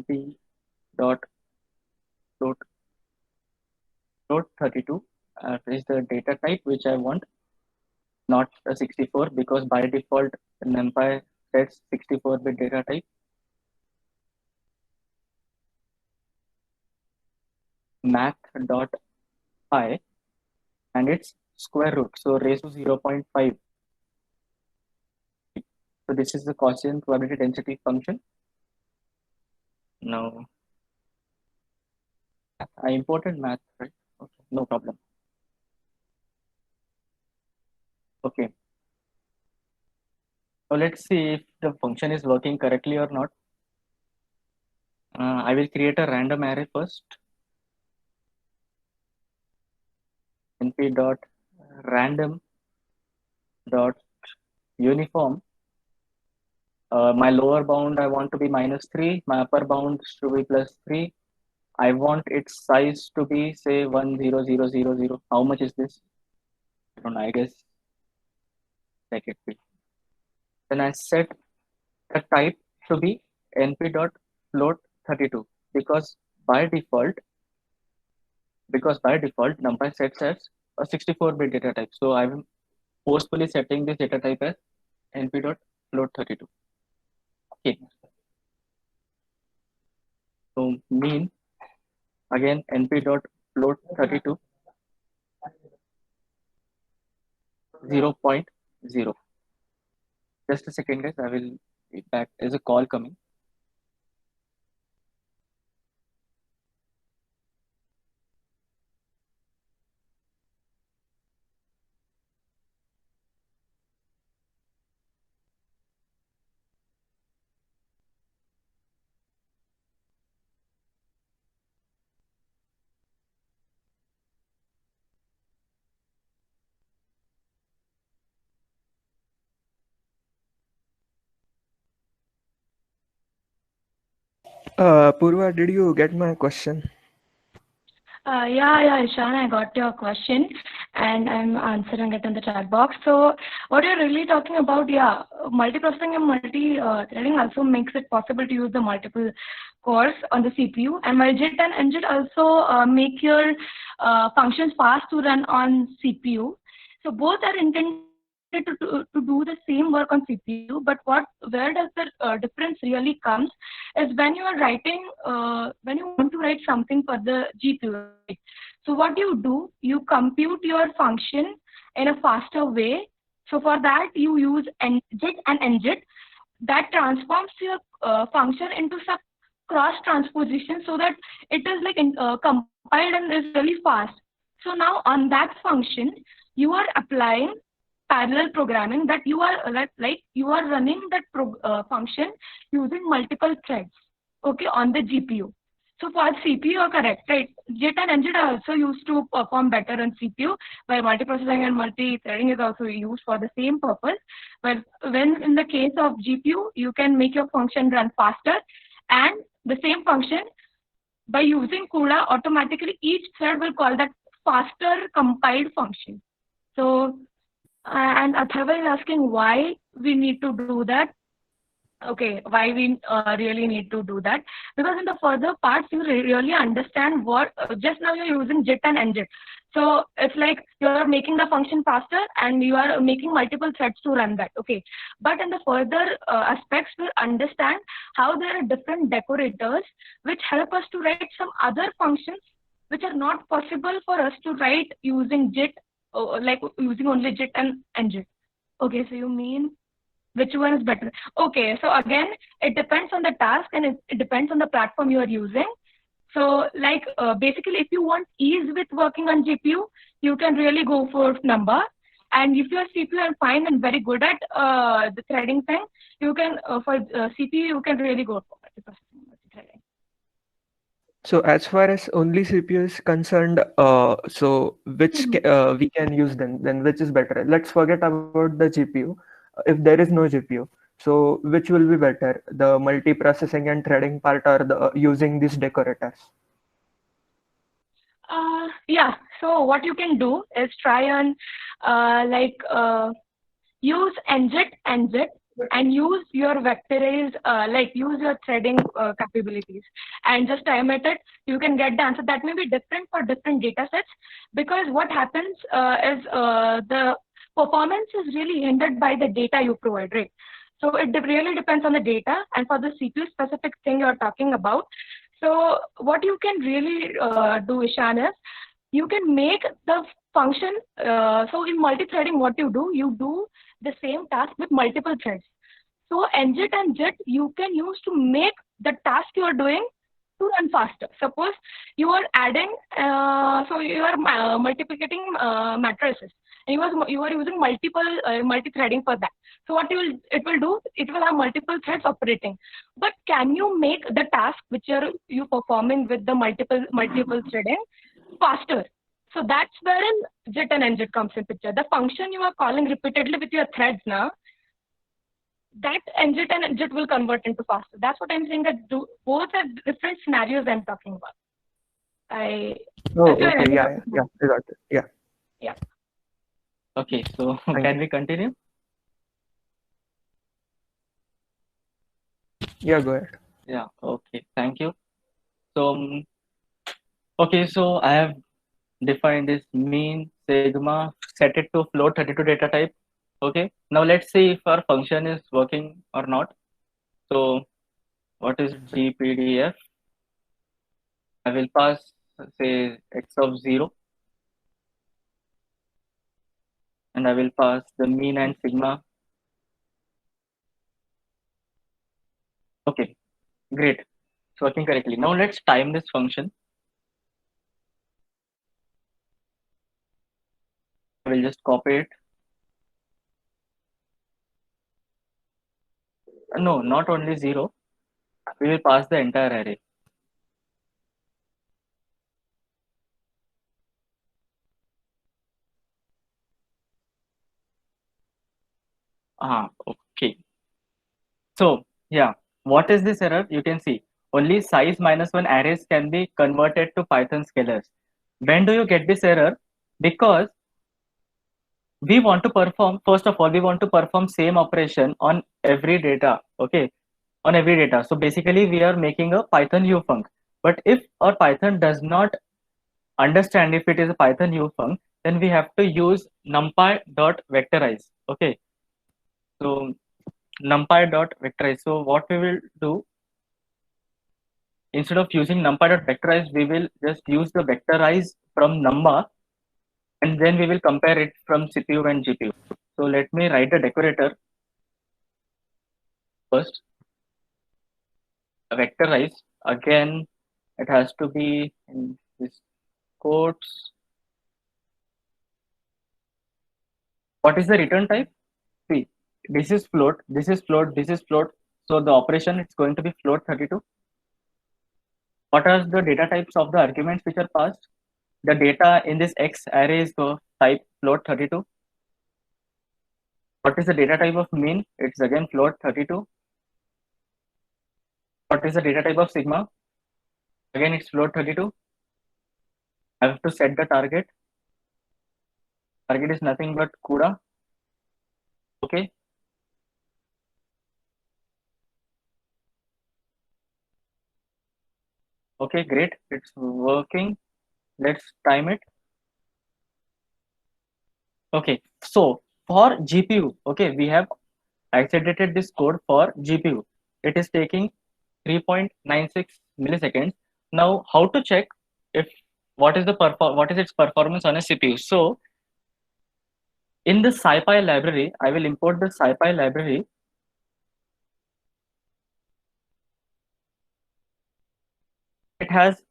P dot float 32 is the data type which I want, not a 64, because by default NumPy sets 64-bit data type. Math.pi and its square root, so raised to 0.5. So this is the Gaussian probability density function. Now I imported math, right? Okay, no problem. Okay. So let's see if the function is working correctly or not. I will create a random array first. np dot random dot uniform. My lower bound I want to be -3. My upper bound should be +3. I want its size to be say 10000. How much is this? I don't know. I guess like it be. Then I set the type to be np.float32 because by default NumPy sets as a 64-bit data type. So I'm forcefully setting this data type as np.float32. Okay. So mean again np.float32 0.0. Just a second, guys. I will be back. There's a call coming. Purva, did you get my question? Yeah, Ishan, I got your question and I'm answering it in the chat box. So what you're really talking about, yeah, multiprocessing and multi-threading also makes it possible to use the multiple cores on the CPU. And while JIT and NJIT also make your functions fast to run on CPU. So both are intended to do the same work on CPU, but where does the difference really comes is when you are writing, when you want to write something for the GPU. Right? So what do? You compute your function in a faster way. So for that you use NJIT and NJIT that transforms your function into some cross transposition so that it is like compiled and is really fast. So now on that function you are applying parallel programming that you are you are running that function using multiple threads, okay, on the GPU. So for CPU, you're correct, right? JIT and NJIT are also used to perform better on CPU, while multiprocessing and multi-threading is also used for the same purpose. But when in the case of GPU, you can make your function run faster, and the same function by using CUDA, automatically each thread will call that faster compiled function. So and Atharva is asking why we need to do that. Okay, why we really need to do that? Because in the further parts, you really understand what, just now you're using JIT and NJIT. So it's like you're making the function faster and you are making multiple threads to run that. Okay, but in the further aspects, we understand how there are different decorators which help us to write some other functions which are not possible for us to write using JIT, like using only JIT and NJIT. Okay, so you mean which one is better? Okay, so again, it depends on the task and it depends on the platform you are using. So like basically, if you want ease with working on GPU, you can really go for Number. And if your CPU are fine and very good at the threading thing, you can for CPU you can really go for multi-threading. So as far as only CPU is concerned, so which we can use then which is better? Let's forget about the GPU. If there is no GPU, so which will be better, the multi-processing and threading part or the using these decorators? Yeah, so what you can do is try and use NJIT and use your vectorize, like use your threading capabilities and just time it. You can get the answer that may be different for different data sets, because what happens is the performance is really hindered by the data you provide, right? So it really depends on the data and for the CPU specific thing you're talking about. So what you can really do, Ishan, is you can make the function. So in multi-threading, what you do the same task with multiple threads. So NJIT and JIT you can use to make the task you are doing to run faster. Suppose you are adding, so you are multiplicating matrices, and you are using multi-threading for that. So what it will have multiple threads operating. But can you make the task which you performing with the multiple threading faster? So that's wherein JIT and NJIT comes in picture. The function you are calling repeatedly with your threads now, that NJIT and NJIT will convert into faster. That's what I'm saying, that both are different scenarios I'm talking about. Oh, okay, yeah, I got it. Yeah. Okay, so Thank can you. we continue? Yeah, go ahead. Yeah, okay, thank you. So, okay, so I have defined this mean, sigma, set it to float 32 data type. Okay, now let's see if our function is working or not. So, what is GPDF? I will pass, say, x of 0, and I will pass the mean and sigma. Okay, great. It's working correctly. Now let's time this function. I will just copy it. No, not only 0. We will pass the entire array. Okay. So, yeah, what is this error? You can see only size -1 arrays can be converted to Python scalars. When do you get this error? Because we want to perform, first of all, we want to perform same operation on every data. Okay, on every data. So basically, we are making a Python ufunc. But if our Python does not understand if it is a Python ufunc, then we have to use numpy.vectorize. Okay, so numpy.vectorize. So what we will do, instead of using numpy.vectorize, we will just use the vectorize from number, and then we will compare it from CPU and GPU. So let me write the decorator first. Vectorize, again, it has to be in this quotes. What is the return type? See, this is float, this is float, this is float. So the operation is going to be float 32. What are the data types of the arguments which are passed? The data in this X array is the type float 32. What is the data type of mean? It's again float 32. What is the data type of sigma? Again, it's float 32. I have to set the target. Target is nothing but CUDA. Okay. Okay, great. It's working. Let's time it. Okay, so for GPU, okay, we have accelerated this code for GPU. It is taking 3.96 milliseconds. Now, how to check if what is its performance on a CPU? So, in the SciPy library, I will import the SciPy library. It has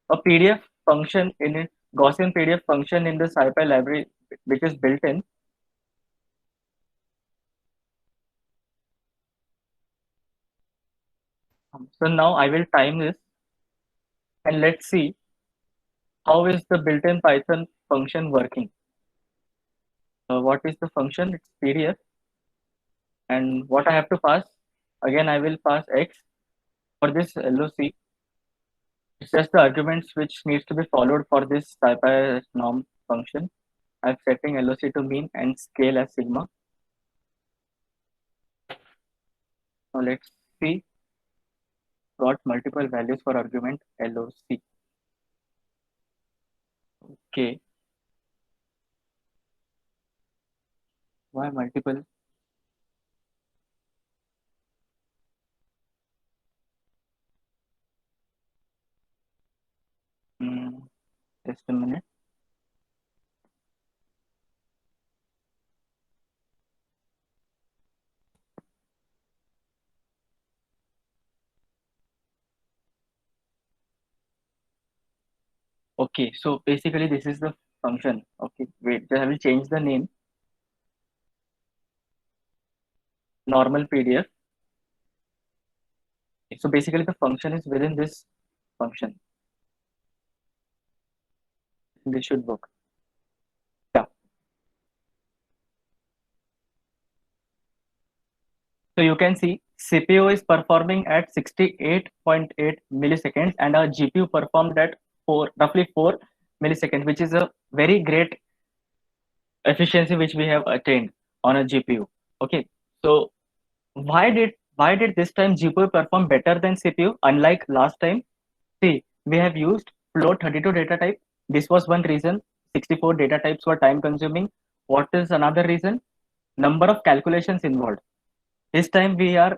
a PDF function in it, Gaussian PDF function in the SciPy library, which is built in. So now I will time this and let's see how is the built-in Python function working. What is the function? It's PDF. And what I have to pass? Again, I will pass X for this LOC. It's just the arguments which needs to be followed for this SciPy norm function. I'm setting LOC to mean and scale as sigma. Now let's see. Got multiple values for argument LOC. Okay. Why multiple? Just a minute. Okay, so basically this is the function. Okay, wait, I will change the name. Normal PDF. So basically the function is within this function. This should work. Yeah. So you can see CPU is performing at 68.8 milliseconds and our GPU performed at roughly 4 milliseconds, which is a very great efficiency which we have attained on a GPU. Okay, so why did this time GPU perform better than CPU unlike last time? See, we have used float 32 data type. This was one reason. 64 data types were time consuming. What is another reason? Number of calculations involved. This time we are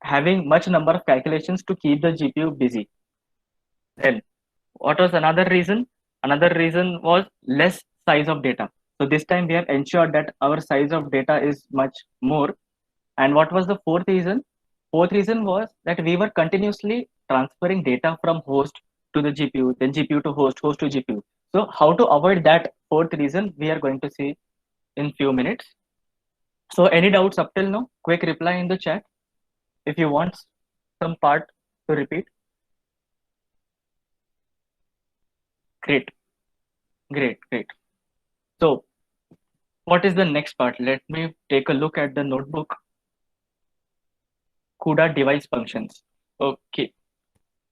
having much number of calculations to keep the GPU busy. Then what was another reason? Another reason was less size of data. So this time we have ensured that our size of data is much more. And what was the fourth reason? Fourth reason was that we were continuously transferring data from host to the GPU, then GPU to host, host to GPU. So how to avoid that fourth reason, we are going to see in few minutes. So any doubts up till now? Quick reply in the chat if you want some part to repeat. Great, great, great. So what is the next part? Let me take a look at the notebook. CUDA device functions. Okay.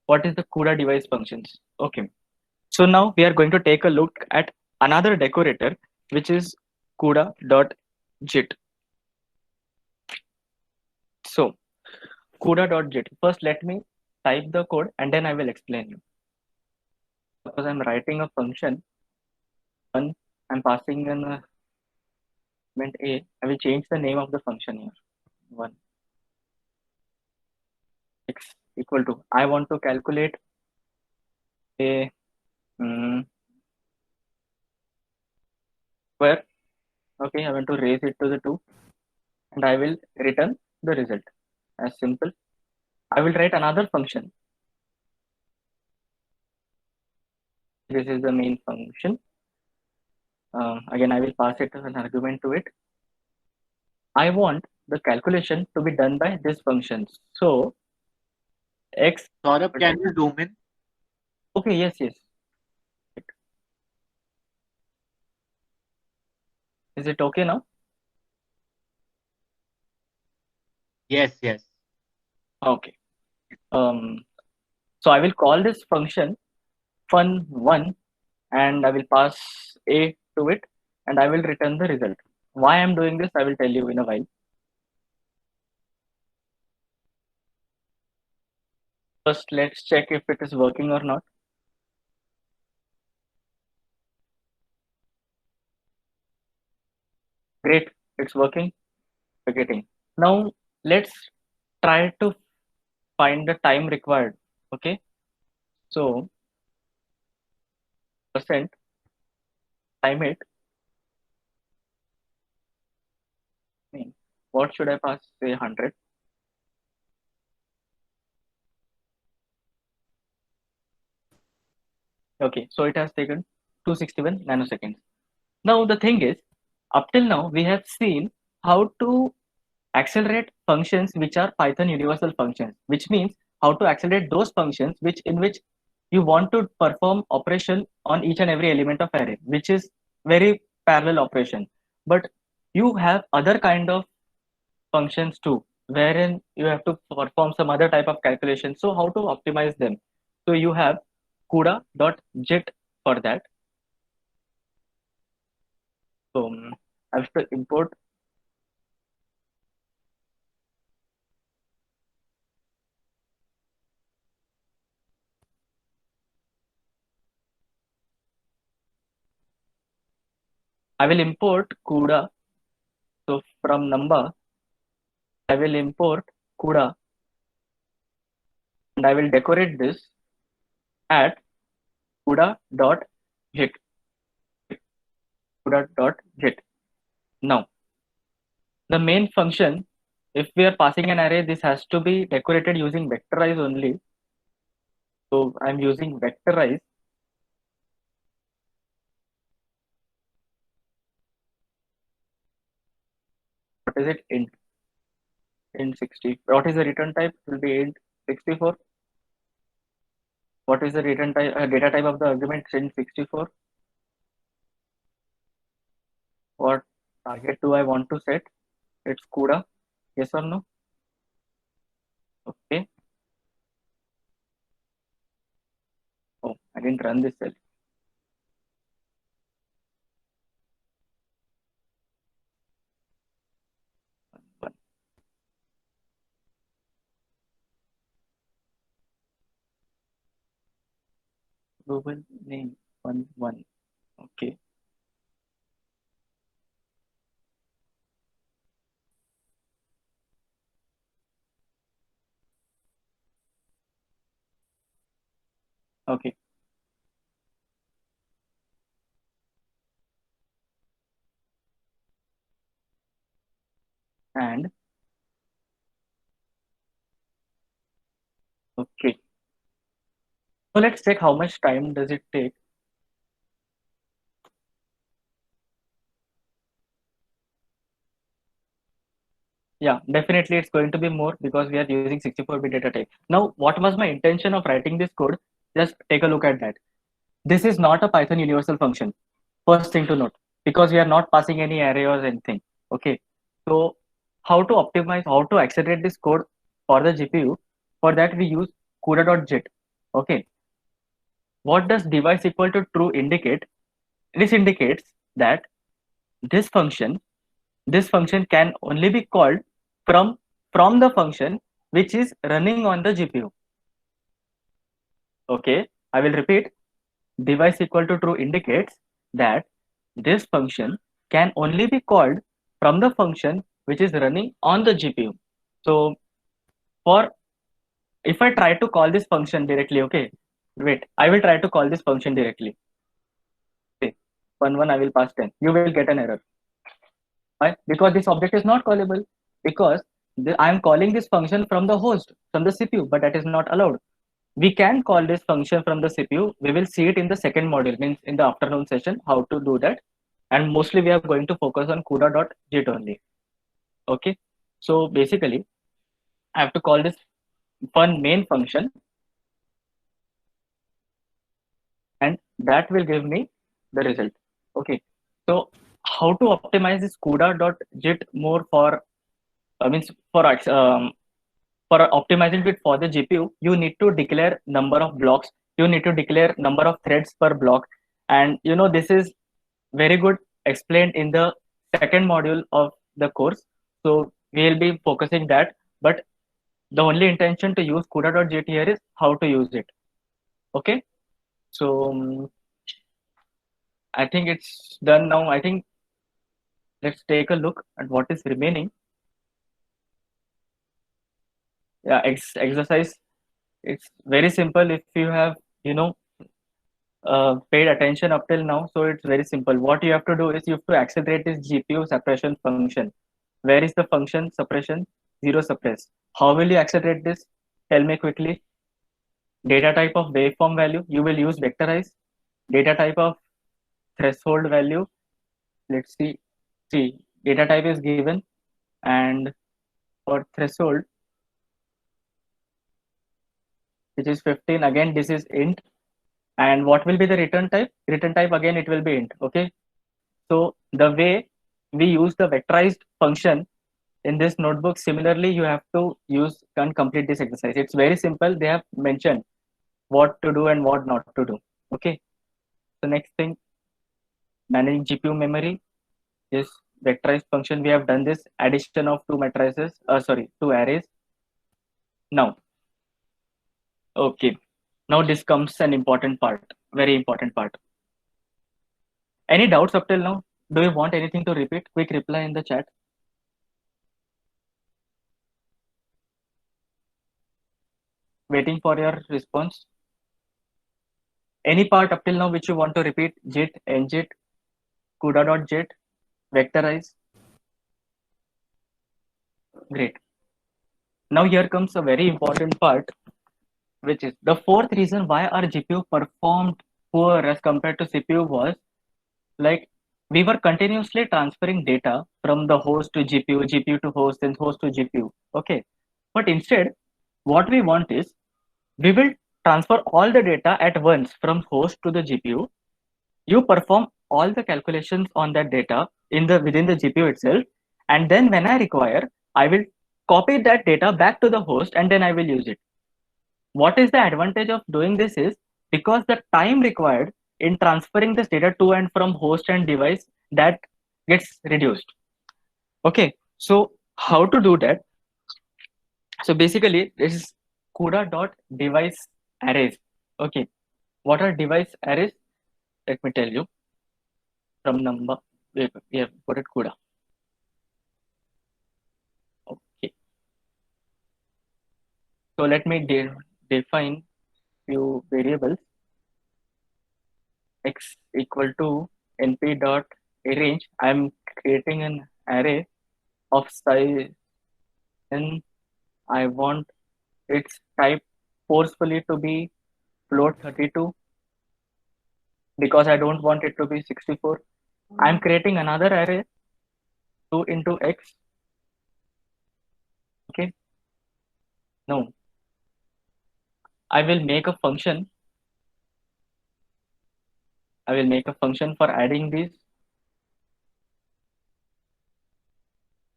What is the CUDA device functions? Okay. So now we are going to take a look at another decorator, which is CUDA.JIT. So CUDA.JIT. First, let me type the code and then I will explain you. Suppose I'm writing a function. One, I'm passing an argument A. I will change the name of the function here. 1 x equal to, I want to calculate a square. Okay, I want to raise it to the 2 and I will return the result as simple. I will write another function. This is the main function. Again, I will pass it as an argument to it. I want the calculation to be done by this function. So x. Saurabh, can you zoom in? Okay, yes, yes. Is it okay now? Yes, yes. Okay. So I will call this function fun1 and I will pass a to it and I will return the result. Why I'm doing this, I will tell you in a while. First, let's check if it is working or not. Great, it's working. Forgetting. Now let's try to find the time required. Okay, so percent time it. What should I pass? Say 100. Okay, so it has taken 261 nanoseconds. Now the thing is, up till now we have seen how to accelerate functions which are Python universal functions, which means how to accelerate those functions in which you want to perform operation on each and every element of array, which is very parallel operation. But you have other kind of functions too, wherein you have to perform some other type of calculation. So how to optimize them? So you have CUDA.JIT for that. So I have to import I will import CUDA. So from number, I will import CUDA and I will decorate this at CUDA.JIT. CUDA.JIT. Now, the main function, if we are passing an array, this has to be decorated using vectorize only. So I'm using vectorize. What is it? Int 60. What is the return type? Will be int 64. What is the return type? Data type of the argument? Int 64. What target do I want to set? It's CUDA. Yes or no? Okay. Oh, I didn't run this cell. Global name 11. Okay. Okay. And okay. So let's check how much time does it take. Yeah, definitely it's going to be more because we are using 64-bit data type. Now, what was my intention of writing this code? Just take a look at that. This is not a Python universal function. First thing to note, because we are not passing any array or anything. Okay. So how to optimize, how to accelerate this code for the GPU? For that, we use CUDA.JIT. Okay. What does device equal to true indicate? This indicates that this function can only be called from the function which is running on the GPU. Okay, I will repeat. Device equal to true indicates that this function can only be called from the function which is running on the GPU. So if I try to call this function directly, okay, wait, I will try to call this function directly. Okay, 1 I will pass 10. You will get an error. Why? Because this object is not callable. Because I am calling this function from the host, from the CPU, but that is not allowed. We can call this function from the CPU. We will see it in the second module, means in the afternoon session, how to do that. And mostly we are going to focus on CUDA.JIT only. Okay. So basically, I have to call this one main function, and that will give me the result. Okay. So how to optimize this CUDA.JIT more for for optimizing it for the GPU, you need to declare number of blocks. You need to declare number of threads per block. And this is very good explained in the second module of the course. So we will be focusing that. But the only intention to use CUDA.jet here is how to use it. Okay, so I think it's done now. I think let's take a look at what is remaining. Yeah, exercise. It's very simple if you have, paid attention up till now. So it's very simple. What you have to do is you have to accelerate this GPU suppression function. Where is the function suppression? Zero suppress. How will you accelerate this? Tell me quickly. Data type of waveform value, you will use vectorize. Data type of threshold value, let's see. See, data type is given, and for threshold, which is 15, again this is int. And what will be the return type? Return type, again it will be int. Okay, so the way we use the vectorized function in this notebook, similarly you have to use and complete this exercise. It's very simple. They have mentioned what to do and what not to do. Okay, the next thing, managing GPU memory is vectorized function. We have done this addition of two arrays. Now, okay, now this comes an important part, very important part. Any doubts up till now? Do you want anything to repeat? Quick reply in the chat. Waiting for your response. Any part up till now which you want to repeat? JIT, NJIT, CUDA.jet, vectorize. Great. Now here comes a very important part, which is the fourth reason why our GPU performed poor as compared to CPU was, like, we were continuously transferring data from the host to GPU, GPU to host, and host to GPU. Okay, but instead, what we want is, we will transfer all the data at once from host to the GPU. You perform all the calculations on that data within the GPU itself, and then when I require, I will copy that data back to the host, and then I will use it. What is the advantage of doing this is, because the time required in transferring this data to and from host and device, that gets reduced. Okay, so how to do that? So basically, this is CUDA.device arrays. Okay, what are device arrays? Let me tell you. From number, we have put it CUDA. Okay, so let me define few variables. X equal to np.arrange. I am creating an array of size, and I want its type forcefully to be float 32 because I don't want it to be 64. I am creating another array 2 into x. Okay, now I will make a function. I will make a function for adding these.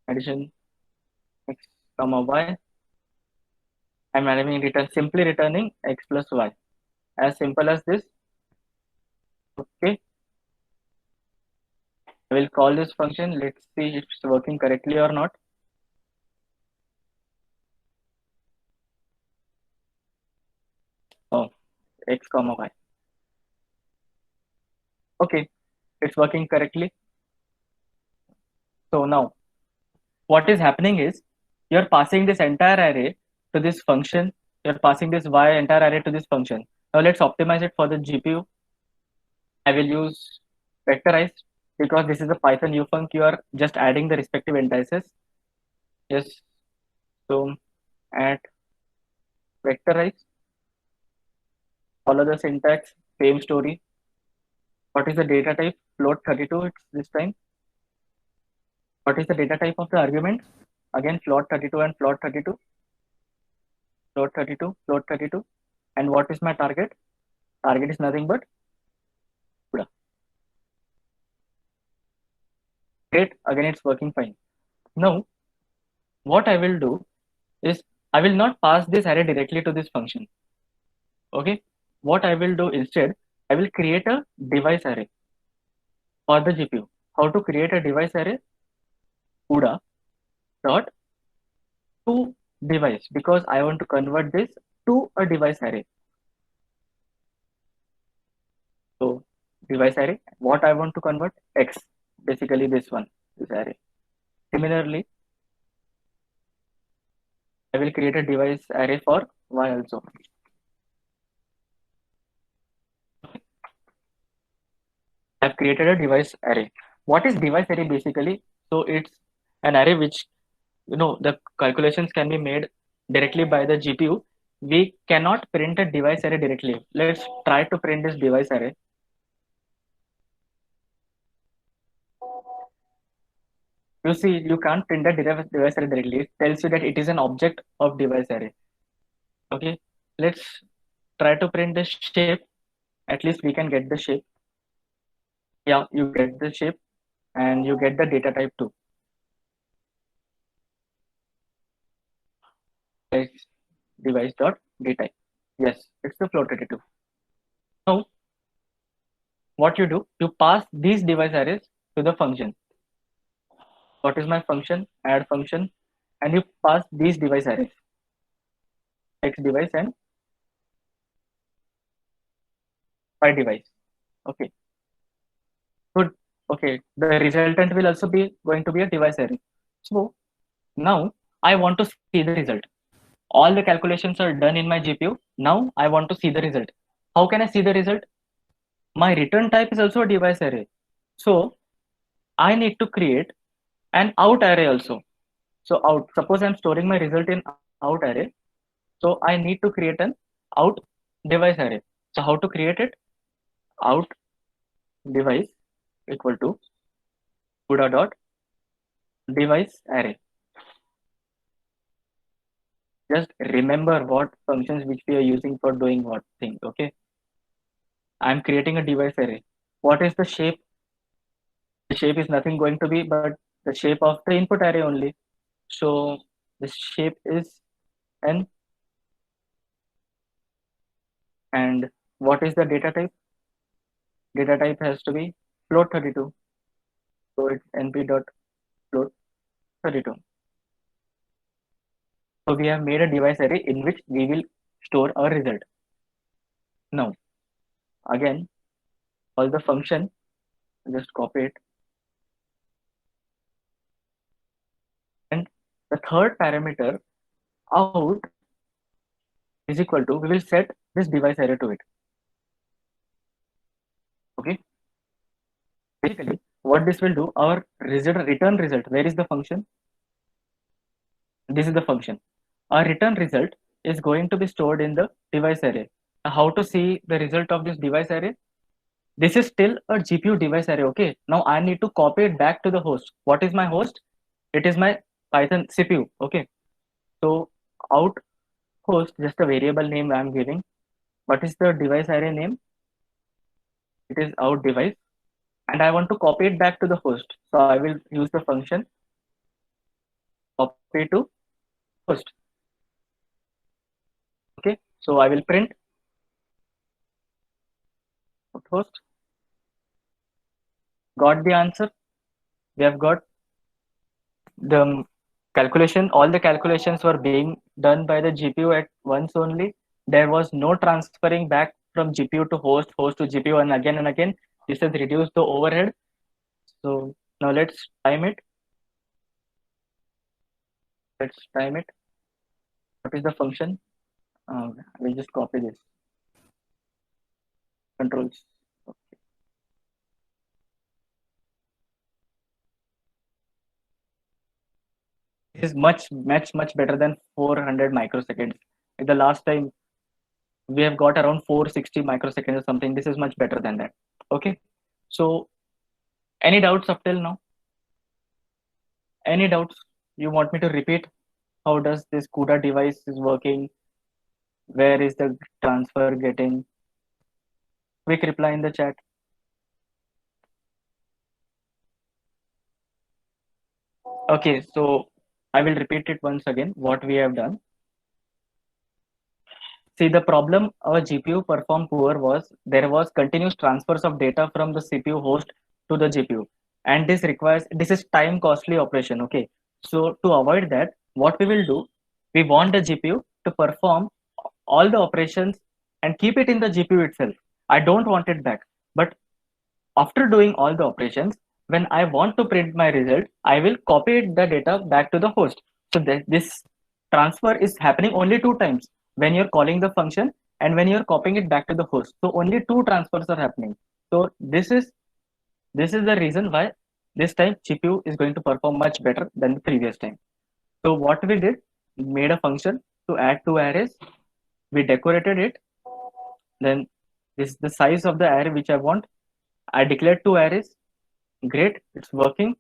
Addition x comma y. I'm simply returning x plus y. As simple as this. Okay. I will call this function. Let's see if it's working correctly or not. Oh, x comma y. Okay, it's working correctly. So now, what is happening is, you're passing this entire array to this function. You're passing this y entire array to this function. Now let's optimize it for the GPU. I will use vectorize because this is a Python ufunc. You are just adding the respective indices. Yes. So add vectorize. Follow the syntax. Same story. What is the data type? Float 32. It's this time. What is the data type of the argument? Again, float 32 and float 32. Float 32, float 32. And what is my target? Target is nothing but CUDA. Great. Again, it's working fine. Now, what I will do is, I will not pass this array directly to this function. Okay. What I will do instead, I will create a device array for the GPU. How to create a device array? CUDA dot to device because I want to convert this to a device array. So device array, what I want to convert? X, basically this one, this array. Similarly, I will create a device array for Y also. I've created a device array. What is device array basically? So it's an array which, the calculations can be made directly by the GPU. We cannot print a device array directly. Let's try to print this device array. You see, you can't print a device array directly. It tells you that it is an object of device array. Okay, let's try to print the shape. At least we can get the shape. Yeah, you get the shape and you get the data type too. Device dot data. Yes, it's the float 32. Now, what you do, you pass these device arrays to the function. What is my function? Add function, and you pass these device arrays, X device and Y device. Okay. Good. Okay. The resultant will also be going to be a device array. So now I want to see the result. All the calculations are done in my GPU. Now I want to see the result. How can I see the result? My return type is also a device array. So I need to create an out array also. So out, suppose I'm storing my result in out array. So I need to create an out device array. So how to create it? Out device equal to CUDA dot device array. Just remember what functions which we are using for doing what thing. Okay. I'm creating a device array. What is the shape? The shape is nothing going to be but the shape of the input array only. So the shape is n. And what is the data type? Data type has to be float 32. So it's np dot float 32. So we have made a device array in which we will store a result. Now, again, all the function, just copy it. And the third parameter out is equal to, we will set this device array to it. Okay. Basically, what this will do, our return result, where is the function? This is the function. Our return result is going to be stored in the device array. Now, how to see the result of this device array? This is still a GPU device array. Okay. Now I need to copy it back to the host. What is my host? It is my Python CPU. Okay. So out host, just a variable name I'm giving. What is the device array name? It is out device. And I want to copy it back to the host. So I will use the function copy to host. Okay. So I will print host. Got the answer. We have got the calculation. All the calculations were being done by the GPU at once only. There was no transferring back from GPU to host, host to GPU, and again. This has reduced the overhead. So now let's time it. Let's time it. What is the function? We'll just copy this. Controls. Okay. This is much better than 400 microseconds. The last time we have got around 460 microseconds or something. This is much better than that. Okay. So any doubts up till now? Any doubts? You want me to repeat? How does this CUDA device is working? Where is the transfer getting? Quick reply in the chat. Okay, so I will repeat it once again, what we have done. See, the problem our GPU performed poor was there was continuous transfers of data from the CPU host to the GPU. And this is time costly operation. Okay. So to avoid that, what we will do, We want the GPU to perform all the operations and keep it in the GPU itself. I don't want it back. But after doing all the operations, when I want to print my result, I will copy the data back to the host. So this transfer is happening only 2 times, when you're calling the function and when you're copying it back to the host. So only 2 transfers are happening. So this is the reason why this time GPU is going to perform much better than the previous time. So what we did, made a function to add 2 arrays. We decorated it. Then this is the size of the array which I want. I declared 2 arrays. Great, it's working.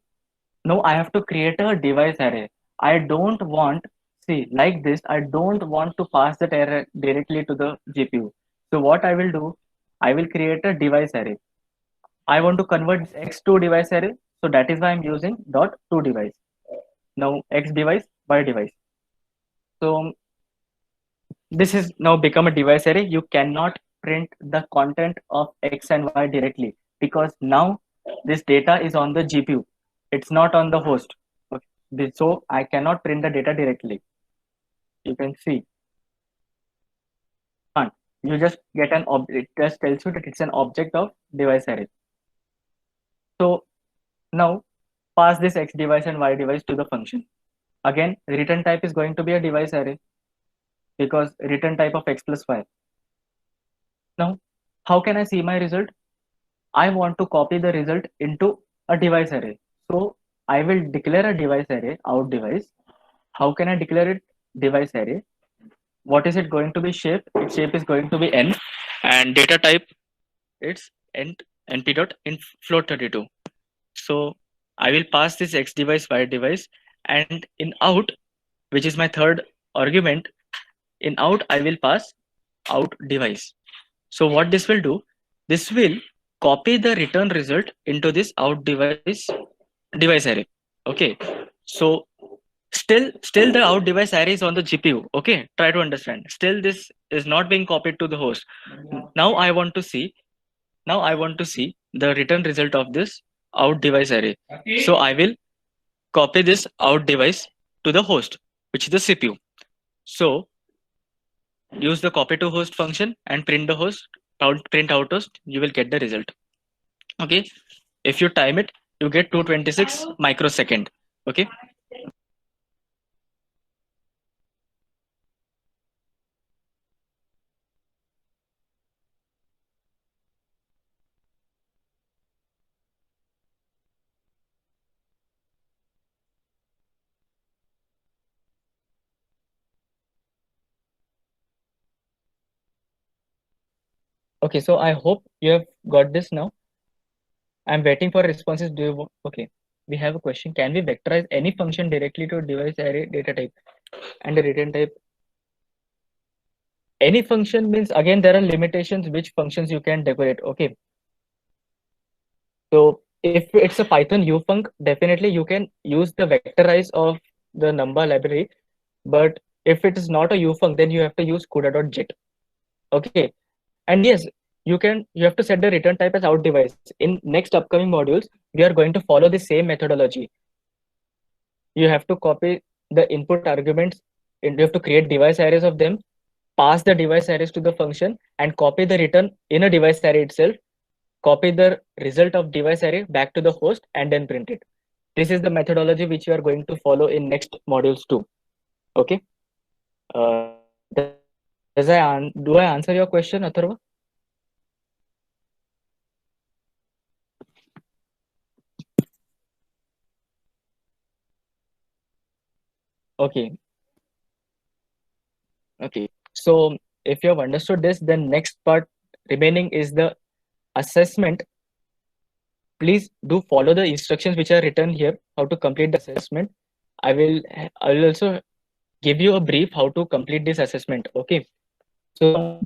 Now I have to create a device array. I don't want, see, like this, I don't want to pass that array directly to the GPU. So what I will do, I will create a device array. I want to convert X to device array. So that is why I'm using dot to device. Now X device, Y device. So this is now become a device array. You cannot print the content of X and Y directly, because now this data is on the GPU. It's not on the host. Okay. So I cannot print the data directly. You can see. Can't. You just get an object. It just tells you that it's an object of device array. So now pass this X device and Y device to the function. Again, return type is going to be a device array, because return type of X plus Y. Now, how can I see my result? I want to copy the result into a device array. So I will declare a device array, out device. How can I declare it? Device array. What is it going to be shape? Its shape is going to be n, and data type, it's np.int float32. So I will pass this X device, Y device, and in out, which is my third argument, in out I will pass out device. So what this will do, this will copy the return result into this out device array. Okay, so still the out device array is on the GPU. Okay, try to understand. Still this is not being copied to the host. Now I want to see the return result of this out device array. So I will copy this out device to the host, which is the CPU. So use the copy to host function and print the host, print out host, you will get the result. Okay, if you time it, you get 226 microsecond. Okay. Okay, so I hope you have got this now. I'm waiting for responses. Do you okay? We have a question. Can we vectorize any function directly to device array data type and the return type? Any function means, again, there are limitations which functions you can decorate. Okay. So if it's a Python ufunc, definitely you can use the vectorize of the number library. But if it is not a ufunc, then you have to use CUDA.jet. Okay. And yes, you have to set the return type as out device. In next upcoming modules, we are going to follow the same methodology. You have to copy the input arguments, and you have to create device arrays of them, pass the device arrays to the function, and copy the return in a device array itself, copy the result of device array back to the host, and then print it. This is the methodology which you are going to follow in next modules too. Okay. Do I answer your question, Atharva? Okay. Okay. So if you have understood this, then next part remaining is the assessment. Please do follow the instructions which are written here, how to complete the assessment. I will also give you a brief how to complete this assessment. Okay. So,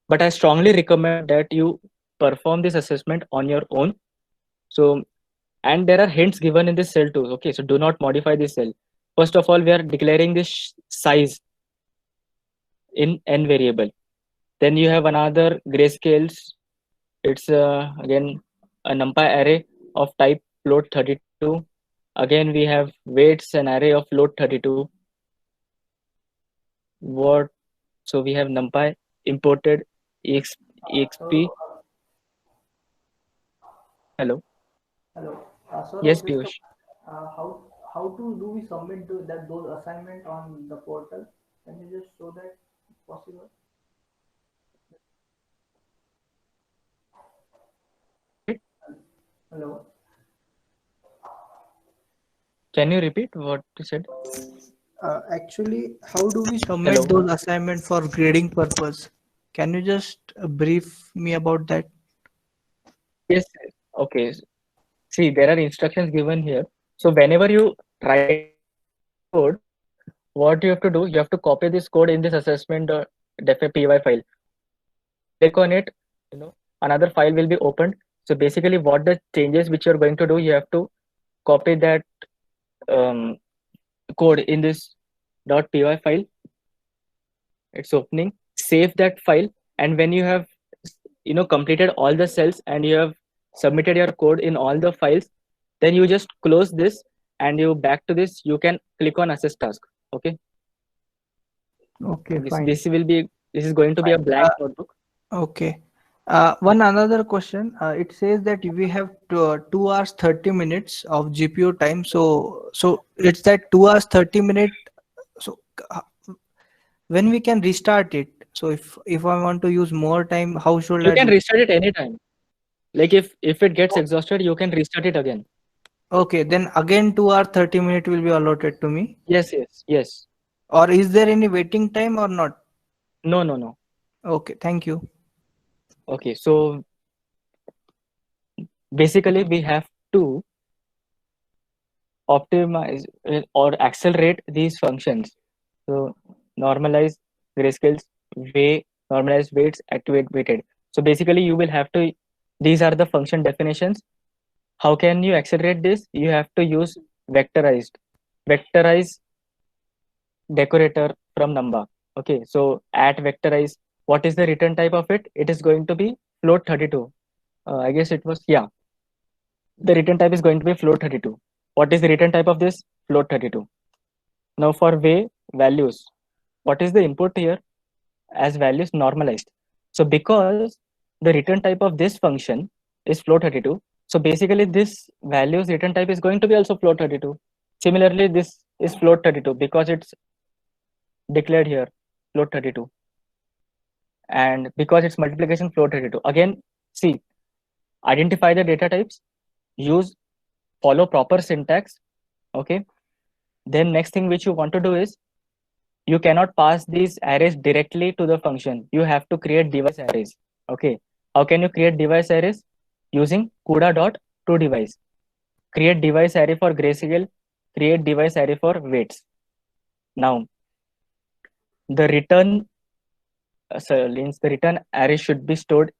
but I strongly recommend that you perform this assessment on your own. So, and there are hints given in this cell too. Okay. So do not modify this cell. First of all, we are declaring this size in n variable. Then you have another grayscales. It's again a numpy array of type float32. Again, we have weights, an array of float32. what, so we have NumPy imported exp. Hello. Hello. Sir, Yes, just Piyush. how do we submit those assignment on the portal? Can you just show that if possible? Hello. Can you repeat what you said? Actually, how do we submit Hello. those assignment for grading purpose? Can you just brief me about that? Yes. Okay. See, there are instructions given here. So whenever you write code, what you have to do, you have to copy this code in this assessment .py file. Click on it, another file will be opened. So basically, what the changes which you're going to do, you have to copy that code in this .py file. It's opening. Save that file, and when you have completed all the cells and you have submitted your code in all the files, then you just close this and you back to this. You can click on assess task. Okay. Okay, This, fine. this will be this is going to be a blank notebook. Okay. One another question. It says that we have 2 hours 30 minutes of GPU time. So it's that 2 hours 30 minute. So when we can restart it? So if I want to use more time, how should You I can do? restart it anytime. Like if it gets exhausted, you can restart it again. Okay, then again 2 hour 30 minute will be allotted to me. Yes. Or is there any waiting time or not? No. Okay, thank you. Okay, so basically we have to optimize or accelerate these functions. So normalize, grayscales, normalize weights, activate weighted. So basically you will have to, these are the function definitions. How can you accelerate this? You have to use vectorize decorator from Numba. Okay, so at vectorize, what is the return type of it? It is going to be float 32. I guess it was, yeah. The return type is going to be float 32. What is the return type of this? Float 32. Now for values, what is the input here? As values normalized. So because the return type of this function is float 32, so basically this value's return type is going to be also float 32. Similarly, this is float 32 because it's declared here float 32, and because it's multiplication float 32. Again, see, identify the data types, follow proper syntax. Okay, then next thing which you want to do is, you cannot pass these arrays directly to the function. You have to create device arrays. Okay, how can you create device arrays? Using CUDA.toDevice. Create device array for grayscale, create device array for weights. Now the return the return array should be stored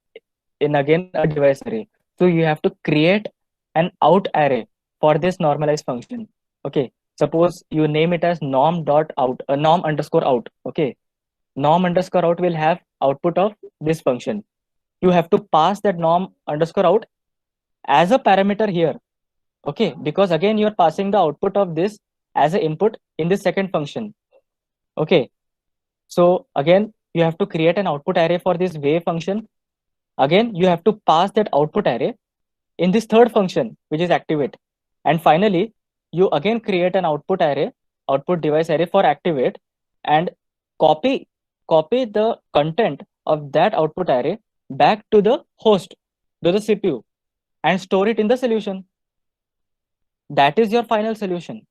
in again a device array. So you have to create an out array for this normalize function. Okay, suppose you name it as norm.out, norm underscore out. Okay, norm underscore out will have output of this function. You have to pass that norm underscore out as a parameter here. Okay, because again you are passing the output of this as an input in the second function. Okay, so again you have to create an output array for this way function. Again you have to pass that output array in this third function, which is activate. And finally you again create an output array, output device array for activate, and copy the content of that output array back to the host, to the CPU, and store it in the solution. That is your final solution.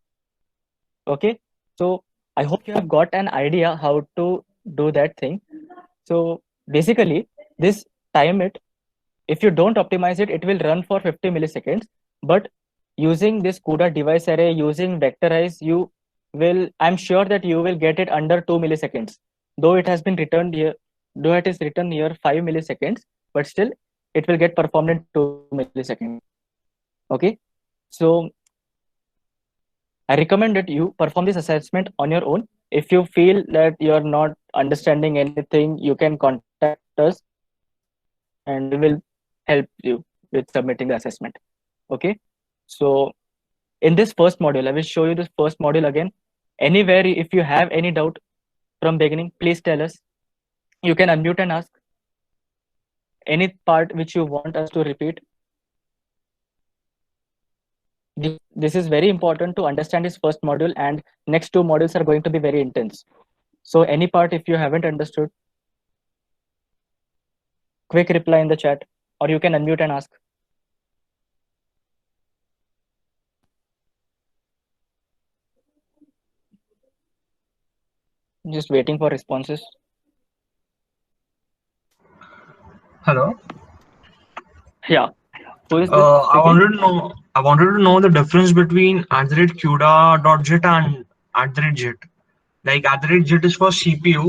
Okay, so I hope you have got an idea how to do that thing. So basically this time it, if you don't optimize it, it will run for 50 milliseconds. But using this CUDA device array, using vectorize, you will, I'm sure that you will get it under 2 milliseconds. Though it has been returned here, though it is written here 5 milliseconds, but still it will get performed in 2 milliseconds. Okay, so I recommend that you perform this assessment on your own. If you feel that you're not understanding anything, you can contact us and we will help you with submitting the assessment. Okay, so in this first module, I will show you this first module again. Anywhere, if you have any doubt, from beginning, please tell us. You can unmute and ask any part which you want us to repeat. This is very important to understand this first module, and next two modules are going to be very intense. So any part if you haven't understood, quick reply in the chat, or you can unmute and ask. Just waiting for responses. Hello. Yeah. Who is this I speaking? wanted to know the difference between @CUDA.JIT and @JIT. Like @JIT is for CPU,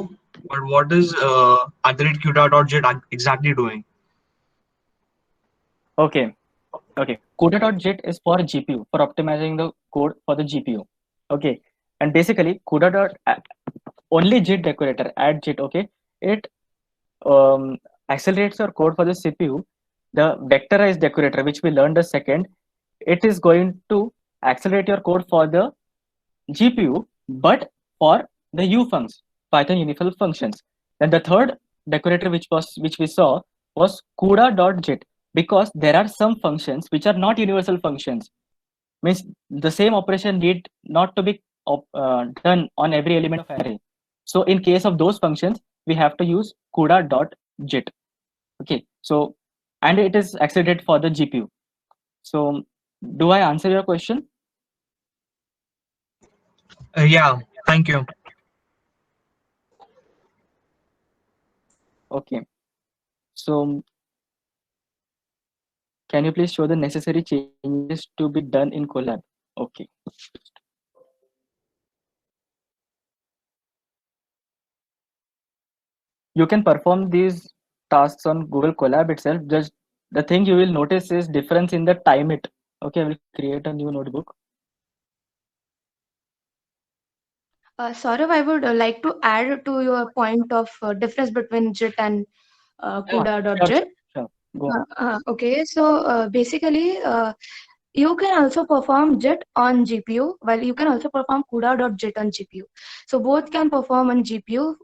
but what is @CUDA.JIT exactly doing? Okay. CUDA.JIT is for GPU, for optimizing the code for the GPU. Okay. And basically, only JIT decorator, add JIT, okay, it accelerates your code for the CPU. The vectorized decorator, which we learned a second, it is going to accelerate your code for the GPU, but for the ufuncs, Python universal functions. Then the third decorator which we saw was CUDA.JIT, because there are some functions which are not universal functions. Means the same operation need not to be done on every element of array. So in case of those functions, we have to use CUDA.JIT. Okay, so and it is accelerated for the GPU. So do I answer your question? Yeah, thank you. Okay, so can you please show the necessary changes to be done in Colab? Okay. You can perform these tasks on Google Colab itself. Just the thing you will notice is difference in the time it. Okay, I will create a new notebook. Saurav, I would like to add to your point of difference between JIT and CUDA.JIT. Sure. Go on. Okay, so basically, you can also perform JIT on GPU, while you can also perform CUDA.JIT on GPU. So both can perform on GPU.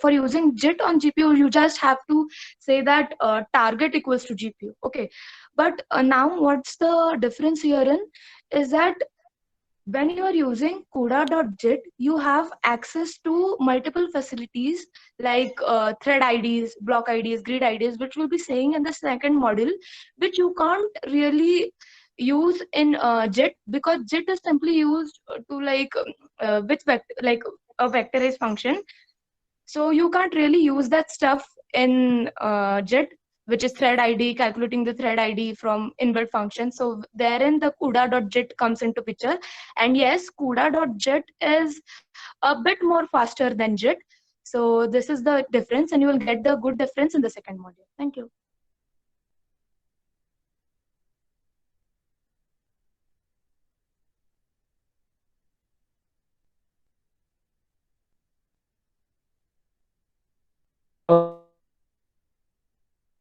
For using JIT on GPU, you just have to say that target equals to GPU. Okay, but now what's the difference herein is that when you are using CUDA.JIT, you have access to multiple facilities like thread IDs, block IDs, grid IDs, which we'll be saying in the second module, which you can't really use in JIT, because JIT is simply used to with like a vectorized function. So you can't really use that stuff in JIT, which is thread ID, calculating the thread ID from inbuilt function. So therein the CUDA.JIT comes into picture. And yes, CUDA.JIT is a bit more faster than JIT. So this is the difference, and you will get the good difference in the second module. Thank you.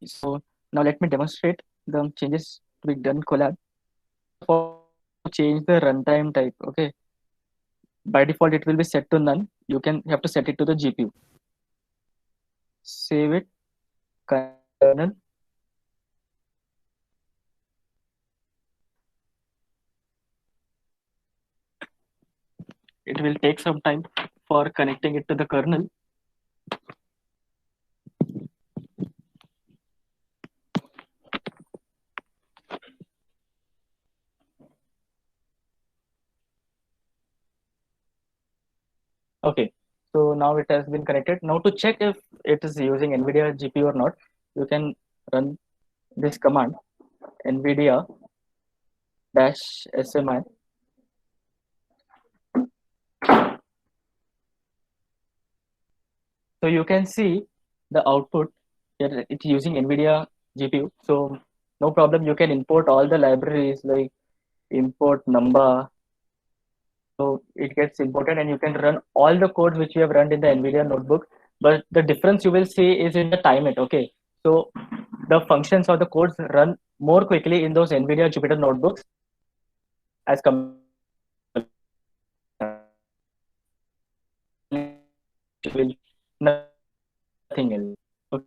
So now let me demonstrate the changes to be done in Colab. For change the runtime type, okay. By default, it will be set to none. You have to set it to the GPU. Save it, kernel. It will take some time for connecting it to the kernel. Okay, so now it has been connected. Now to check if it is using NVIDIA GPU or not, you can run this command, NVIDIA-SMI. So you can see the output here, it's using NVIDIA GPU. So no problem, you can import all the libraries like import Numba. So it gets imported and you can run all the codes which you have run in the NVIDIA notebook. But the difference you will see is in the time it, okay? So the functions or the codes run more quickly in those NVIDIA Jupyter notebooks as compared. will nothing else. Okay.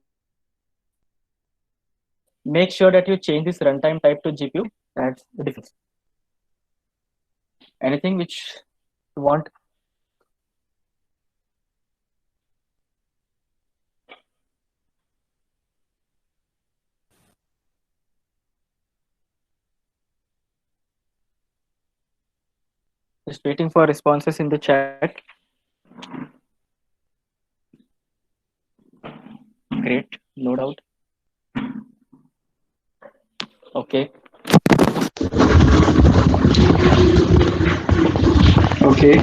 Make sure that you change this runtime type to GPU. That's the difference. Anything which you want? Just waiting for responses in the chat. Great, no doubt. Okay. Okay.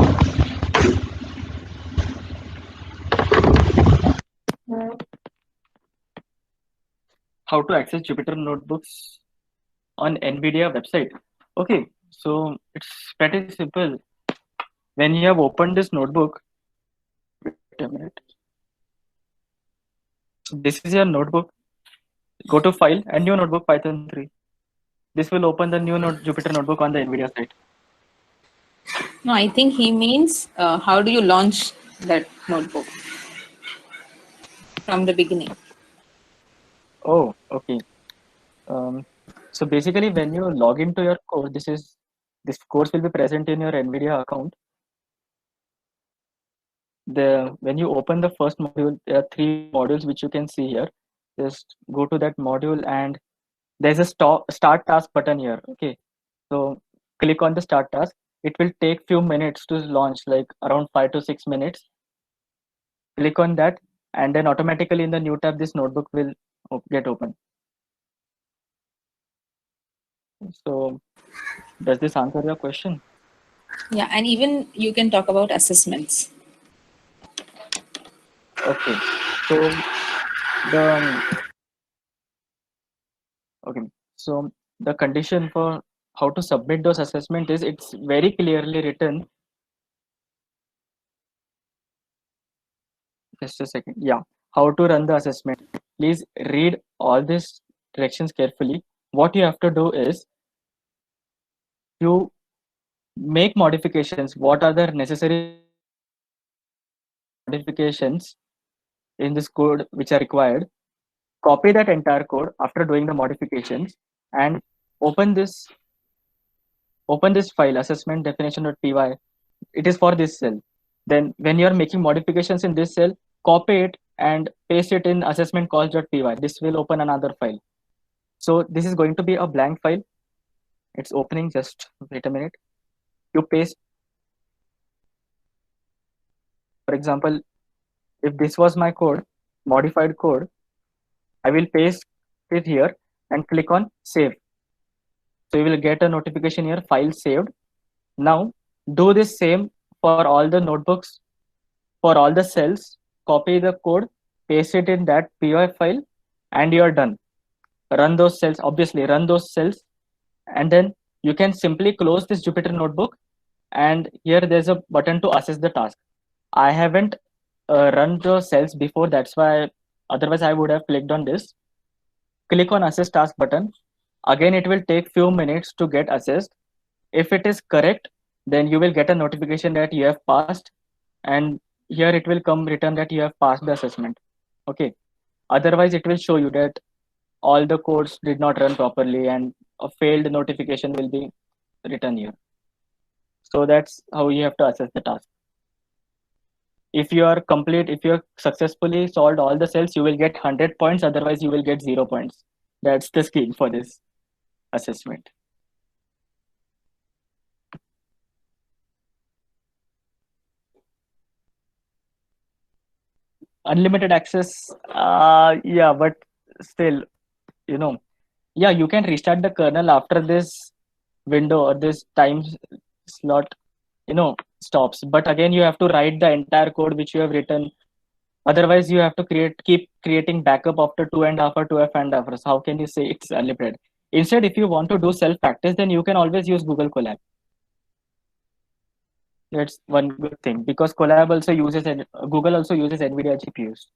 How to access Jupyter notebooks on NVIDIA website? Okay, so it's pretty simple. When you have opened this notebook, wait a minute. This is your notebook. Go to File and New Notebook Python 3. This will open the new Jupyter notebook on the NVIDIA site. No, I think he means how do you launch that notebook from the beginning? Oh, okay. So basically, when you log into your course, this course will be present in your NVIDIA account. When you open the first module, there are 3 modules which you can see here. Just go to that module and there's a start task button here. Okay, so click on the start task. It will take few minutes to launch, like around 5 to 6 minutes. Click on that, and then automatically in the new tab, this notebook will get open. So does this answer your question? Yeah, and even you can talk about assessments. Okay, so the condition for how to submit those assessment is it's very clearly written. Just a second. Yeah, how to run the assessment. Please read all these directions carefully. What you have to do is you make modifications. What are the necessary modifications in this code which are required? Copy that entire code after doing the modifications and open this file assessment definition.py. It is for this cell. Then when you are making modifications in this cell, copy it and paste it in assessment cost.py. This will open another file. So this is going to be a blank file. It's opening. Just wait a minute. You paste, for example, if this was my code, modified code, I will paste it here and click on save. So you will get a notification here, file saved. Now do this same for all the notebooks, for all the cells. Copy the code, paste it in that PY file, and you're done. Run those cells, obviously run those cells, and then you can simply close this Jupyter notebook, and here there's a button to assess the task. I haven't run the cells before, that's why, otherwise I would have clicked on this. Click on assess task button. Again, it will take few minutes to get assessed. If it is correct, then you will get a notification that you have passed, and here it will come written that you have passed the assessment. Okay, otherwise it will show you that all the codes did not run properly and a failed notification will be written here. So that's how you have to assess the task. If you are complete, if you have successfully solved all the cells, you will get 100 points, otherwise you will get 0 points. That's the scheme for this assessment. Unlimited access, yeah, but still, yeah, you can restart the kernel after this window or this time slot stops, but again you have to write the entire code which you have written. Otherwise you have to keep creating backup after 2.5 or 2.5 hours. How can you say it's unlimited? Instead, if you want to do self practice, then you can always use Google Colab. That's one good thing, because Colab also uses Google also uses NVIDIA GPUs.